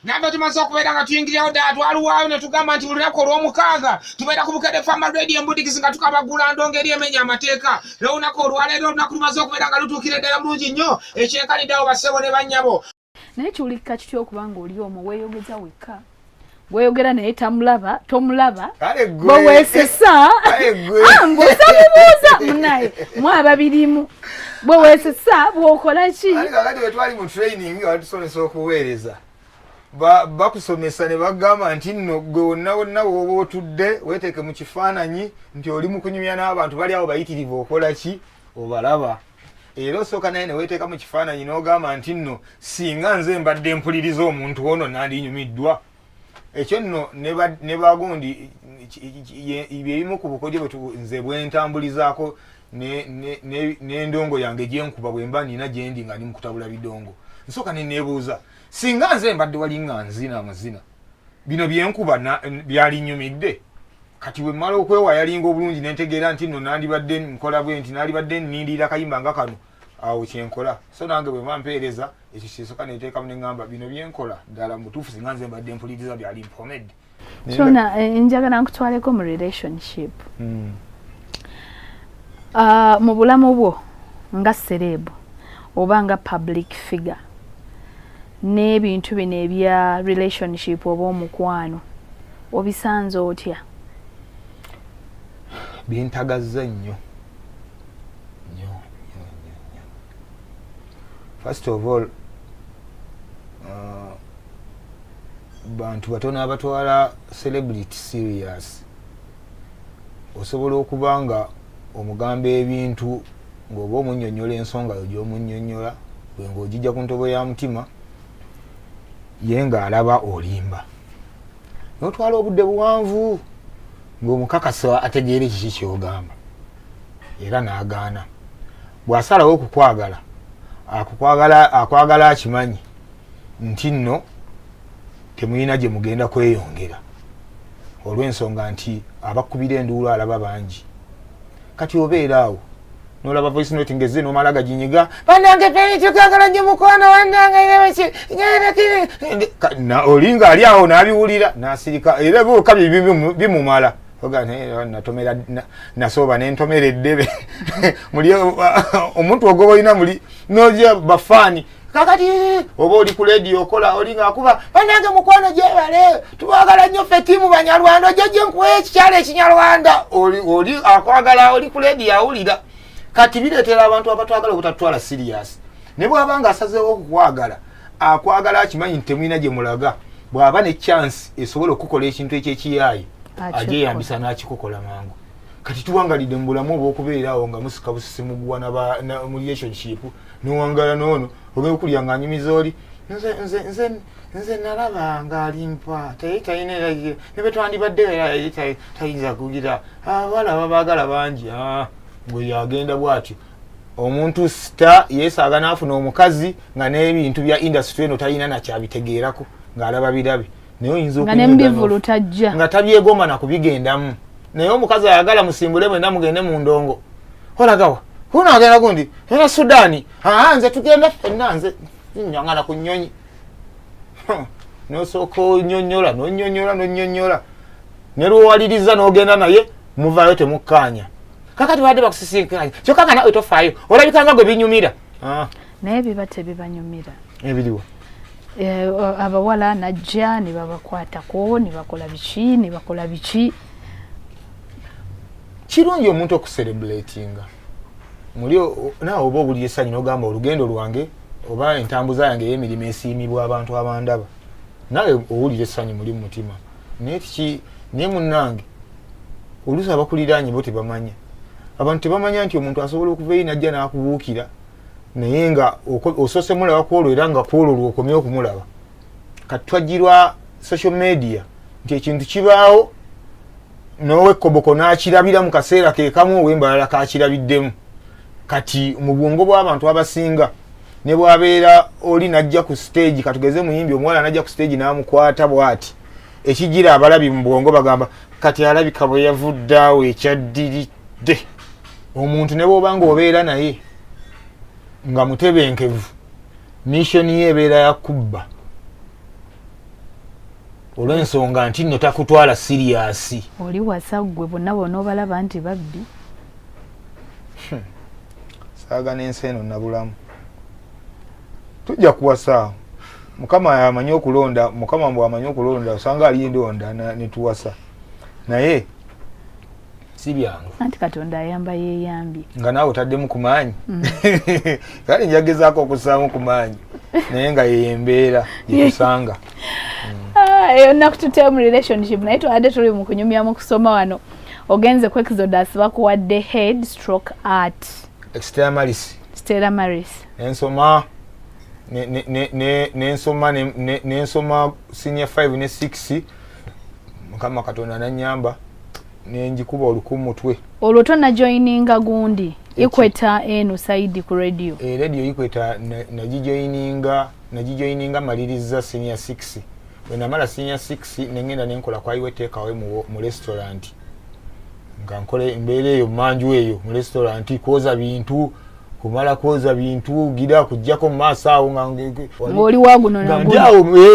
nabbe tumaze okubeera nga tuyingirirawo ddala twaluwaayo ne tugamba nti buli lunaku olw'omukaaga tubeera ku Bukedde Family Radio Mbudikisi nga tukabagula ndongo eri emenya amateeka era olunaku olwaleero olunaku lumaze okubeera nga lutuukire ddala bulungi nnyo ekyenkaniddeawo bassebo ne bannyabo naye kiwulikika kityo okubanga oli omwo weeyogeza wekka gweyogera naye tamulaba tomulaba bweweesesa ng'osamubuuza munaye mwababirimu bweweesesa bw'okola ki kakati bwe twali mu training nga batusomesa okuweereza bakusomesa ne bagamba nti nno gwe wonna wonna w'oba otudde weeteeke mu kifaananyi nti oli mu kunyumya n'abantu bali awo bayitirivu okola ki obalaba era osooka naye ne weeteeka mu kifaananyi n'ogamba nti nno singa nze mbadde mpuliriza omuntu ono nandinyumiddwa ekyo nno ne bagundi byebimu ku bukodyo nze bwentambulizaako n'endongo yange gyenkuba bwe mba nina gyendi nga ndi mu kutabula bidongo nsooka ne neebuuza singa nze mbadde wali nga nzina amazina bino byenkuba byalinyumidde kati bwe mmala okwewayalinga obulungi nentegeera nti nno nandibadde nkola bwe nti nandibadde nnindirira kayimba nga kano awo kyenkola so nange bwe mampeereza ekyo kyesooka neteekamu neŋŋamba bino byenkola ddala mutuufu singa nze mbadde mpuliriza byali mpomedde sona njagala nkutwaleko mu relationship mu bulamu bwo nga serebu oba nga public figure n'ebintu bino ebya relationship oba omukwano obisanze otya bintagazza nnyo first of all bantu batono abatwala celebrity serious osobola okuba nga omugamba ebintu ng'oba omunnyonnyola ensonga yo gy'omunnyonnyola bwe ng'ogijja ku ntobo ya mutima ye ng'alaba olimba n'otwala obudde buwanvu ng'omukakasa ategeera kiki ky'ogamba era n'agaana bw'asalawo okukwagala akwagala akimanyi nti nno temulina gye mugenda kweyongera olw'ensonga nti abakubira enduulu alaba bangi kati obeera awo n'olaba voice note ngeze n'omala gaginyiga bannange tukagala nnyo mukwano wannange olinga ali awo n'abiwulira n'asirika era byoka bimumala natomera nasooba nentomera eddebe muli omuntu ogoba olina muli noja bafaani kakati oba oli ku leediyo okola olinga akuba bannange mukwano gyebale tubagala nnyo ffe ttiimu banyarwanda ojjajje nkuwa ekikyalo ekinyarwanda oli akwagala oli ku leediyo awulira kati bireetera abantu abatwagala obutatwala serious ne bw'abanga asazeewo okukwagala akwagala akimanyi nti temulina gye mulaga bw'aba ne chance esobola okukola ekintu ekyekiyaayi agyeyambisa n'akikukola mangu kati tuwangalidde mu bulamu oba okubeeraawo nga musika busisimuguwa mu relationship nowangala noono ogenda okulya nga anyumiza oli nze nalaba ng'alimpa talina ne bwe twandibadde tayinza kugira abawala babaagala bangi gwe yagenda bw'atyo omuntu sita yeesaaga n'afuna omukazi nga n'ebintu bya industry eno talina nakyabitegeerako ng'alaba birabe naye oyinza nga tabyegomba nakubigendamu naye omukazi ayagala musimbule mwenda mugende mu ndongo olagawa kunagenda gundi era Sudaani nze tugenda ffenna nze nyangana ku nnyonyi nosooka onyonnyola nonyonnyola ne lwowaliriza n'ogenda naye muvaayo temukkaanya kakati badde bakusisinkanya kyokka nga nawe tofaayo olabikanga gwe binyumira naye biba tebibanyumira ebiriwo abawala najja ne babakwatako ne bakola biki kirungi omuntu okucelebratinga muli naawe oba obuli essanyu n'ogamba olugendo lwange oba entambuza yange ey'emirimu esiimibwa abantu abandaba nawe owulira essanyu muli mu mutima naye munnange oluusi abakuliraanye bo tebamanya abantu tebamanya nti omuntu asobola okuva eyi najja n'akubuukira naye nga osoose mulaba kwolwo era nga kwolwo lwokomye okumulaba kati twajjirwa social media nti ekintu kibaawo n'owekoboko n'akirabira mu kaseera ke kamu ow'embalala kakirabiddemu kati mu bwongo bw'abantu abasinga ne bwabeera oli najja ku stage katugeze muyimbi omuwala najja ku stage n'amukwata bw'ati ekigira abalabi mu bwongo bagamba kati alabika bwe yavudde awo ekyaddiridde omuntu ne bw'obanga obeera naye nga mutebenkevu mission ye ebeera yakubba olw'ensonga nti nno takutwala siriyasi oli wasa gwe bonna bona obalaba nti babbi saaga n'ensi eno nabulamu tujja kuwasa mukama amanyi okulonda mukama bw'amanyi okulonda osanga ali ndonda ne tuwasa naye si byangu anti katonda ayamba yeeyambye nga naawe otaddemu ku maanyi kale njagezaako okusaamu ku maanyi naye nga yeyembeera yekusanga eyo nnaku tuteemu relationship naye twadde tuli mu kunyumyamu kusoma wano ogenze ku Exodus bakuwadde head stroke art Stella Maris ensoma nensoma senior 5 ne 6 mukama katonda nanyamba nenjikuba olukumutwe olwo tonna joininga gundi ikweta eno saidi ku radio radio ikweta nagijoininga maliriza senior 6 wenamala senior 6 nengenda nenkola kwa iwe takeaway mu restaurant nga nkole mbeere eyo manju eyo mu restaurant koza bintu kumala koza bintu gira kujjako maaso awo ngoli waguno na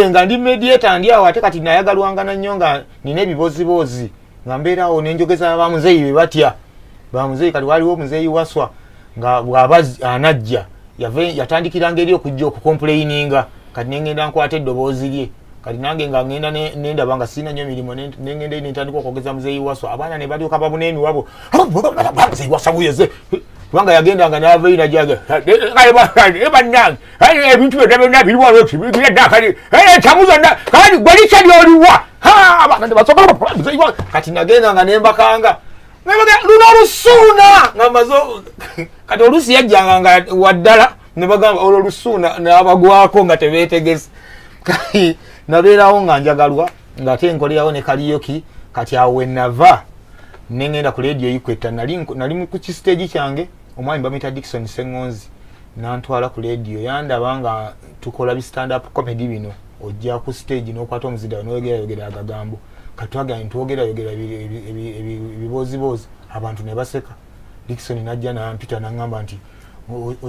nga ndi mediator ndi awo ate kati nayagalwanga na nnyo nga nina ebibozibozi nga mbeera awo nenjogeza bamuzeeyi be batya bamuzeeyi kati waliwo muzeeyi waswa nga bw'aba anajja yatandikiranga eri okujja okukomplaininga kati nengenda nkwata eddoboozi lye kati nange nga ngenda nendaba nga sina nnyo mirimu nengenda nentandika okwogeza muzeeyi waswa abaana ne balyoka babuna emiwabo muzeeyi waswa buyeze kubanga yagendanga n'aveina jaga bannange ebintu byonna biriwo kyamuzonna kati gwelica lyoliwa kati nagendanga nembakanga luno olusuuna nga maze kati olusi yajjanga nga waddala ne bagamba olwo olusuuna n'abagwako nga tebeetegese kati nabeerawo nga njagalwa ng'ate nkolerawo ne kaliyoki kati awo wenava nengenda ku radio ikweta nali ku kistage kyange omwami bamita Dickson Sengonzi nantwala ku radio yandaba nga tukola bi stand up comedy bino ojja ku stage n'okwata omuzida n'oyogera agagambo katwaga ntwogera ebibozibozi abantu ne baseka Dickson najja nampita nangamba nti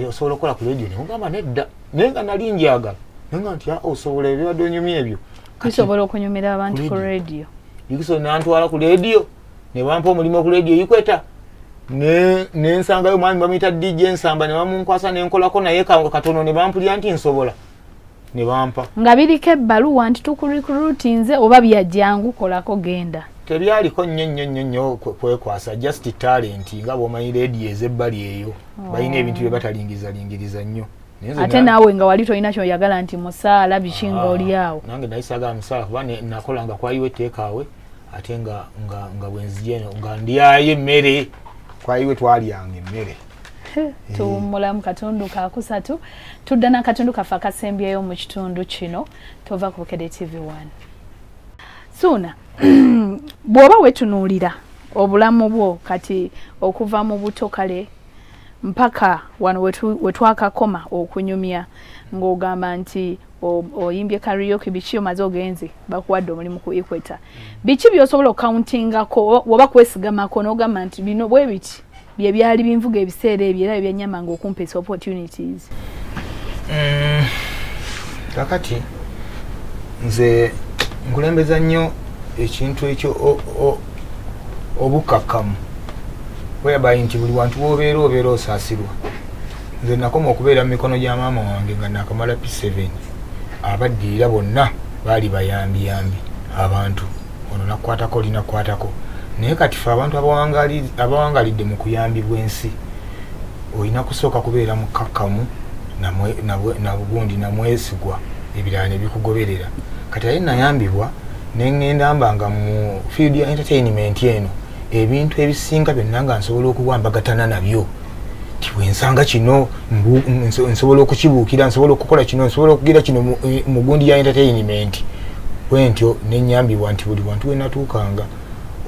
osobola okukola ku radio ngamba nedda nenga nali njagala nenga nti osobola ebibadde onyumya ebyo kusobola okunyumira abantu ku radio Dickson nantwala ku radio ne bampa omulimu ku radio ikweta nensangayo mwami bamuyita DJ Nsamba ne bamunkwasa nenkolako naye katono ne bampulira nti nsobola ne bampa nga biriko ebbaluwa nti tukurecruitinze oba byajjangu kolako genda tebyaliko nnyo kwekwasa just talent nga bw'omanyi radio ezebbali eyo balina ebintu bye batalingirizalingiriza nnyo ate naawe nga wali tolina kyoyagala nti musaala bikinga oli awo nange nayisagala musaala kuba nakolanga kwayiwe teekaawe ate nga bwenzijeno nga ndyayo emmere kwayiwe twalyanga emmere tuwummulamu katundu kakusatu tudda n'akatundu kaffe akasembyeyo mu kitundu kino tova ku Bukedde TV1 Suuna bw'oba wetunuulira obulamu bwo kati okuva mu buto kale mpaka wano wetwakakoma okunyumya ng'ogamba nti oyimbye karaoke biki omaze ogenze bakuwadde omulimu ku Equator biki by'osobola okukauntingako oba kwesigamako n'ogamba nti bino bwe biti bye byali binvuga ebiseera ebyo era byanyamanga okumpesa opportunities kakati nze nkulembeza nnyo ekintu ekyo obukakamu whereby nti buli wantu wobeera osaasirwa nze nakoma okubeera mu mikono gya maama wange nga nakamala P7 abaddirira bonna baali bayambiyambi abantu ono nakukwatako linakukwatako naye kati fe abantu abawangalidde mu kuyambibwa ensi olina kusooka kubeera mukakkamu nabugundi namwesigwa ebirala ne bikugoberera kati aye nayambibwa nengenda mbanga mu field ya entertainment eno ebintu ebisinga byonna nga nsobola okuwambagatana nabyo tiwensanga kino nsobola okukibuukira nsobola okukola kino nsobola okugira kino mu gundi ya entertainment bwentyo nenyambibwa nti buli wantu wenatuukanga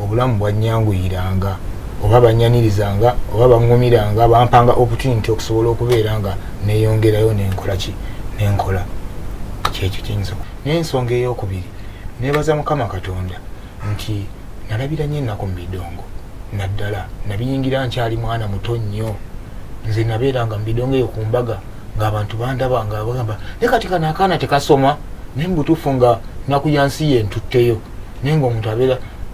obulamu bwanyanguyiranga oba banyanirizanga oba baŋŋumiranga bampanga opportunity okusobola okubeera nga neyongerayo nenkola kyekyo kiyinza n'ensonga ey'okubiri nebaza Mukama Katonda nti nalabira nnyo ennaku mu bidongo naddala nabiyingira nkyali mwana muto nnyo nze nabeeranga mu bidongo eyo ku mbaga ng'abantu bandaba nga bagamba ne kati kano akaana tekasoma naye mu butuufu nga nnaku ya nsi ye ntutteyo naye ng'omuntu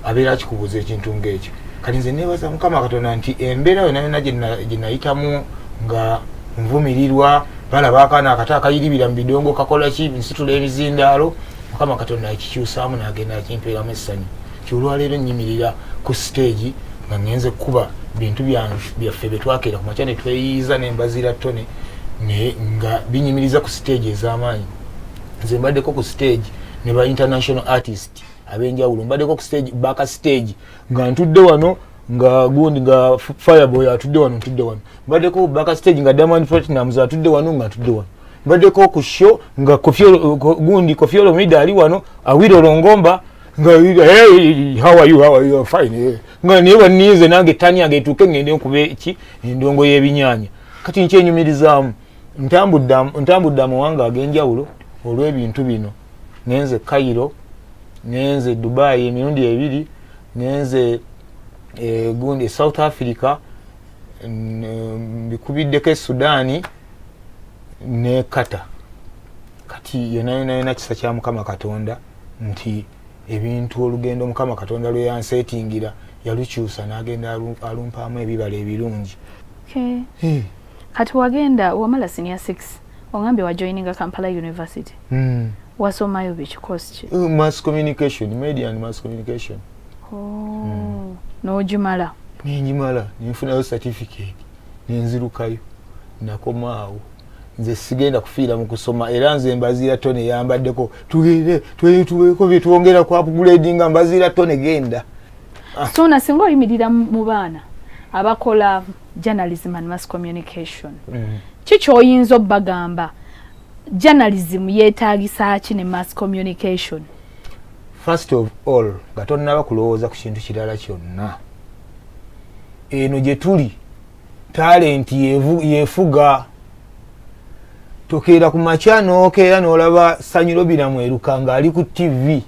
abeera akikubuuza ekintu ng'ekyo kati nze neebaza Mukama Katonda nti embeera yonna yonna gye nayitamu nga nvumirirwa balaba akaana akato akayiribira mu bidongo kakola ki nsitula emizindaalo Mukama Katonda akikyusaamu n'agenda akimpeeramu essanyu kyolwaleero nnyimirira ku stage nga ngenze kuba bintu byaffe bye twakeera ku makya ne tweyiiza n'embazira ttone nga binyimiriza ku stage ez'amaanyi nze mbaddeko ku stage ne ba international artist ab'enjawulo mbaddeko ku stage baka stage nga ntudde wano nga gundi nga Fireboy atudde wano ntudde wano mbaddeko baka stage nga Diamond Platnumz atudde wano nga ntudde wano mbaddeko ku show nga Koffi Olomide ali wano Awilo Longomba nga hey how are you fine nga niwe nize nange tani yange etuuke ngende nkube ki endongo y'ebinyaanya kati nkyenyumirizaamu ntambudde amawanga ag'enjawulo olw'ebintu bino ngenze Cairo ngenze Dubai emirundi ebiri ngenze gundi South Africa mbikubiddeko Sudan ne Qatar kati yona kisa kya Mukama Katonda nti ebintu olugendo Mukama Katonda lwe yansetingira yalukyusa n'agenda alumpaamu ebibala ebirungi. Okay. Kati wagenda wamala senior 6 ongambye wa joininga Kampala University. Wasomayo biki course ki? Mass communication, media and mass communication. Oh. No jumala. Ninjimala, ninfunayo certificate. Ninzirukayo. Nakomaawo. Nze sigenda kufiira mu kusoma era nze mbazira tone yambaddeko tuweko bitwongera ku upgrading mbazira tone genda. So nasinga oyimirira mu baana abakola journalism and mass communication. Kiki oyinza obbagamba journalism yeetaagisa ki ne mass communication? First of all, nga tonnaba kulowooza ku kintu kirala kyonna. Eno gye tuli talent yefuga tokeera ku makya n'okeera n'olaba Sanyiro Biramu eruka ng'ali ku TV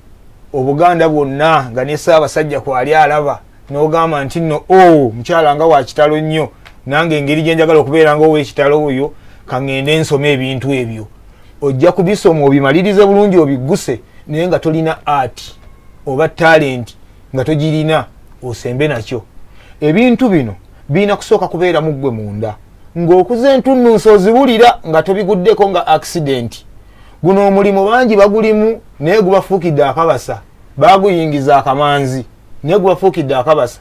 Obuganda bwonna nga ne Ssaabasajja kwali alaba n'ogamba nti nno mukyala nga wa kitalo nnyo nange engeri gye njagala okubeera nga ow'ekitalo oyo kangende nsoma ebintu ebyo ojja kubisoma obimalirize bulungi obigguse naye nga tolina art oba talent nga togirina osembe nakyo ebintu bino birina kusooka kubeera mu ggwe munda ng'okuze entunnunsi ozibulira nga tobiguddeko nga accident. Guno omulimu bangi bagulimu naye gubafuukidde akabasa baaguyingiza akamanzi naye gubafuukidde akabasa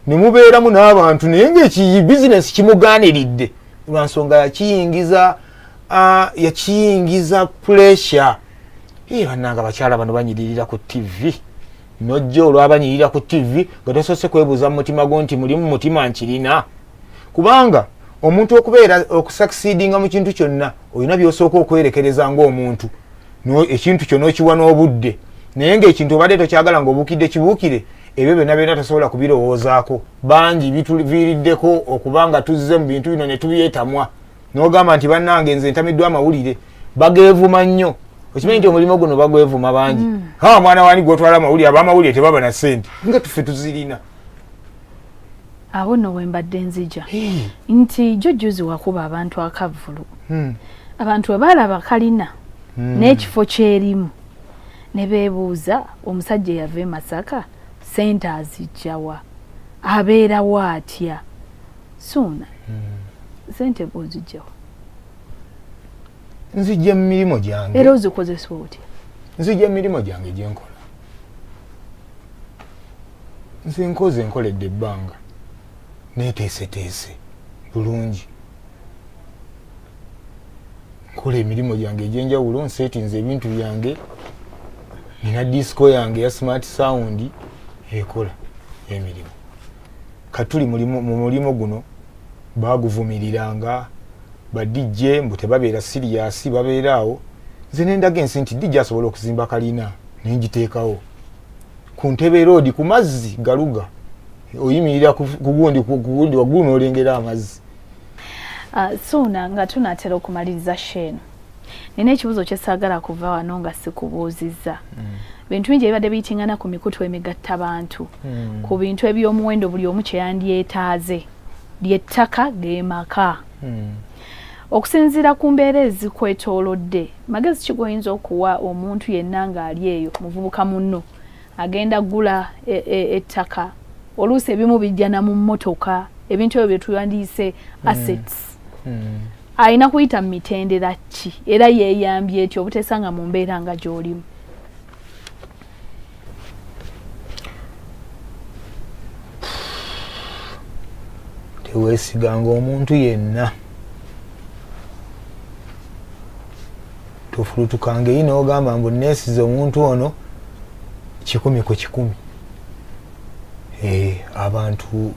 ne mubeeramu n'abantu naye ng'ekiyi bizinesi kimugaaniridde lwa nsonga yakiyingiza pressure. Bannanga bakyala bano banyiririra ku TV nojja olwabanyirira ku TV nga tosoose kwebuuza mu mutima gwo nti mulimu mutima nkirina kubanga omuntu okubeera okusucceedinga mu kintu kyonna olina by'osooka okwerekereza ng'omuntu ekintu kyo n'okiwa n'obudde naye ng'ekintu obadde tokyagala ng'obuukidde kibuukire ebyo byonna byonna tosobola kubirowoozaako bangi bituviiriddeko okuba nga tuzze mu bintu bino ne tubyetamwa n'ogamba nti bannange nze ntamiddwa amawulire bageevuma nnyo okimanyi nti omulimu guno bagwevuma bangi mwana wani gwotwala amawulire ab'amawulire tebaba na ssente nga tuffe tuzirina. Awo no wembadde nzija nti jjujjuzi wakuba abantu akavulu abantu abaalaba kalina n'ekifo kyerimu ne beebuuza omusajja yava e Masaka ssente azijjawa abeerawo atya Suuna ssente bw'ozijjawa nzijja mu mirimu gyange era ozikozesa otya? Nzijja mu mirimu gyange gye nkola nze nkoledde ebbanga neeteeseteese bulungi nkola emirimu gyange egyenjawulo nseetinze ebintu byange nina disco yange ya smart sound ekola emirimu katuli mu mulimu guno baaguvumiriranga badijje mbu tebabeera siriasi babeeraawo nze nendaga ensi nti dijja asobola okuzimba kalina nenjiteekawo ku Ntebe Road ku mazzi galuga oyimirira ku gundi waggulu n'olengera amazzi. Suuna nga tunaatera okumaliriza Sheno nina ekibuzo kyesaagala kuva wano nga sikubuuzizza. Bintu bingi ebibadde biyitingana ku mikutu emigattabantu ku bintu eby'omuwendo buli omu kye yandyetaaze ly'ettaka g'emaka. Okusinziira ku mbeera ezikwetoolodde, magezi ki goyinza okuwa omuntu yenna ng'ali eyo muvubuka munno agenda gula ettaka, oluusi ebimu bijjana mu mmotoka, ebintu ebyo bye tuyandiyise assets, alina kuyita mu mitendera ki era yeeyambye etyo obuteesanga mu mbeera nga gy'olimu? Teweesiganga omuntu yenna, tofulutukanga eyi n'ogamba mbu neesize omuntu ono 100 ku 100. Abantu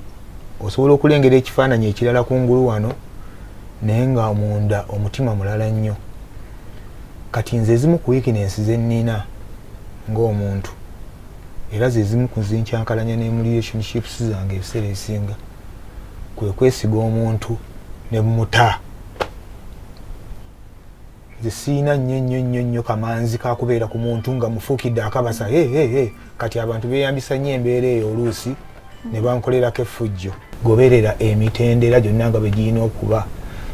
osobola okulengera ekifaananyi ekirala kungulu wano naye nga munda omutima mulala nnyo. Kati nze ezimu ku weaknesses ze nnina ng'omuntu era ze zimu ku zinkyankalanya ne mu relationships zange ebiseera ebisinga kwe kwesiga omuntu ne mmuta. Nze siina nnyo kamanzi kakubeera ku muntu nga mufuukidde akabasa kati abantu beeyambisa nnyo embeera eyo oluusi ne bankolerako effujjo. Goberera emitendera gyonna nga bwe girina okuba.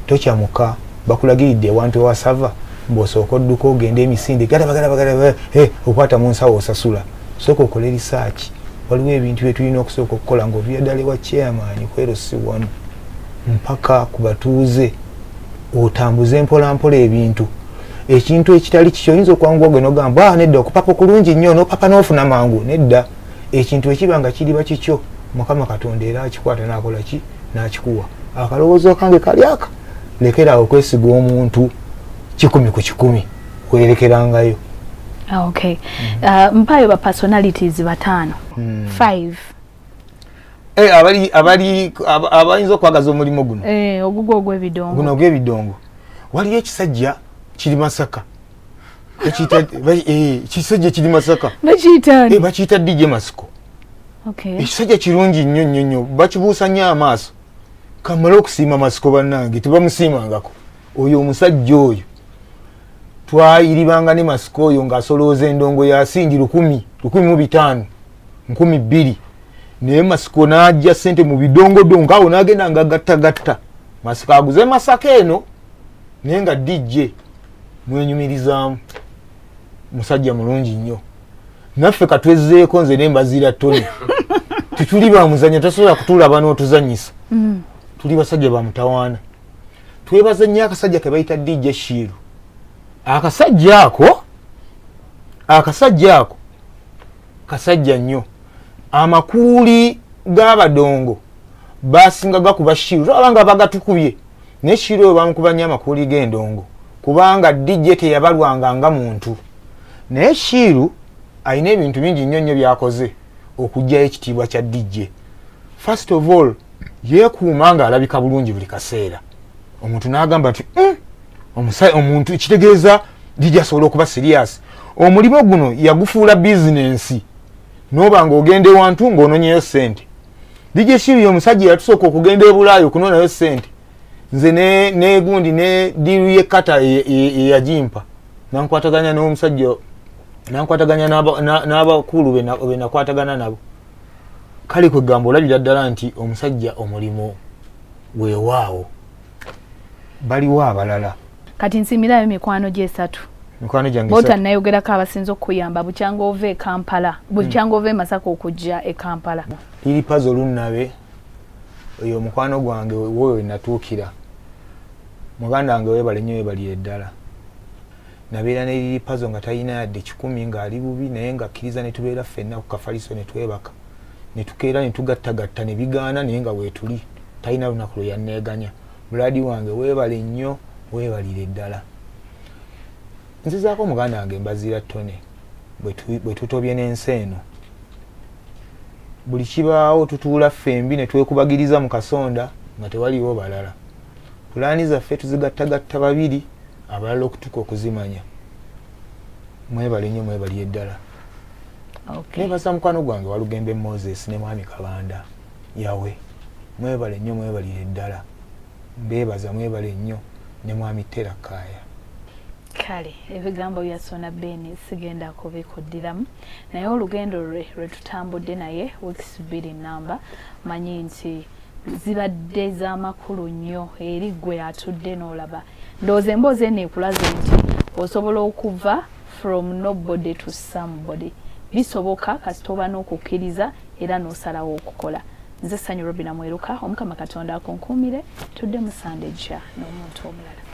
Tokyamuka bakulagiridde ewantu ewasava mbw'osooka odduka ogenda emisinde galaba okwata mu nsawo osasula. Sooka okole risaaki. Waliwo ebintu bye tulina okusooka okukola ng'ovira ddala ewa chairman kwerosi wano mpaka ku batuuze otambuze mpolampola ebintu. Ekintu ekitali kikyo oyinza okwanguwa gwe n'ogamba nedda okupapa kulungi nnyo n'opapa n'ofuna mangu. Nedda, ekintu ekiba nga kiriba kikyo Mukama Katonda era akikwata n'akola ki n'akikuwa. Akalowoozo kange kali aka lekera okwesiga omuntu 100 ku 100 weerekerangayo. Okay. Mpayo ba personalities 5. 5. Abayinza okwagaza omulimu guno. Ogugwo ogw'ebidongo. Guno ogw'ebidongo. Waliyo ekisajja kiri Masaka. Ekisajja kiri Masaka. Bakiyita? Bakiyita DJ Masiko. Okay. Ekisajja kirungi nnyo. Bakibuusa nnyo amaaso. Kamala okusiima Masiko bannange tebamusiimangako. Oyo omusajja oyo twayiribanga ne Masiko oyo ng'asolooza endongo yasingi 1,500, 2,000. Naye Masiko n'ajja ssente mu bidongodongo awo n'agenda nga gattagatta. Masiko aguze Masaka eno naye nga DJ mwenyumirizaamu. Musajja mulungi nnyo. Naffe katwezzeeko nze ne Mbazira Tony. Tetuli bamuzannya tasobola kutulaba n'otuzannyisa. Tuli basajja ba mutawaana. Twebaza nnyo akasajja ke bayita DJ Shiru. Akasajja ako kasajja nnyo. Amakuuli g'abadongo basinga gakuba Shiru abanga bagatukubye. Ne Shiru oyo bamukuba nnyo amakuuli g'endongo kubanga DJ teyabalwanga nga muntu. Naye Shiru alina ebintu bingi nnyo byakoze okugyayo ekitiibwa kya DJ. First of all, yeekuuma ng'alabika bulungi buli kaseera. Omuntu n'agamba nti omuntu ekitegeeza DJ asobola okuba serious. Omulimu guno yagufuula bizinensi n'oba ng'ogenda ewantu ng'ononyeyo ssente. DJ Shiru omusajja yatusooka okugenda e Bulaaya okunoonayo ssente. Nze ne gundi ne diiru y'ekkata eyagimpa nankwataganya n'omusajja nankwataganya n'abakulu be nakwatagana nabo. Kale kwe gamba olabira ddala nti omusajja omulimo weewaawo. Baliwo abalala. Kati nsimirayo mikwano gye 3. Mikwano gyange 3. Bota nayogerako abasinza okuyamba bukyanga ove Kampala. Bukyanga ove Masaka okujja e Kampala. Liri pazo lunnabe oyo mukwano gwange wowe natuukira. Muganda wange weebale nnyo weebalire ddala. Nabeera ne liri pazo nga talina yadde 10 ng'ali bubi naye nga akkiriza ne tubeera ffenna ku kafaliso ne twebaka. Ne tukeera ne tugattagatta ne bigaana naye nga weetuli. Talina lunaku lwe yanneeganya. Buladi wange weebale nnyo weebalire ddala. Nzizaako muganda wange Mbazira Tony bwe tutobye n'ensi eno. Buli kibaawo tutuula ffembi ne twekubagiriza mu kasonda nga tewaliwo balala. Pulaani zaffe tuzigattagatta babiri abalala okutuka okuzimanya. Mwebale nnyo mwebalire ddala. Okay. Nebaza mukwano gwange Walugembe Moses ne Mwami Kabanda yawe. Mwebale nnyo mwebalire ddala. Mbeebaza mwebale nnyo ne Mwami Terakaya. kale ebigambo bya Sona Ben sigenda kubikuddiramu naye olugendo lwe tutambudde naye weeks 2 namba manyi nti zibadde z'amakulu nnyo eri gwe atudde n'olaba ndowooza emboozi eno ekulaze nti osobola okuva from nobody to somebody bisoboka kasita oba n'okukkiriza era n'osalawo okukola nze Sanyu Robina Mweruka omukama Katonda akunkuumire tudde mu Sande jja n'omuntu omulala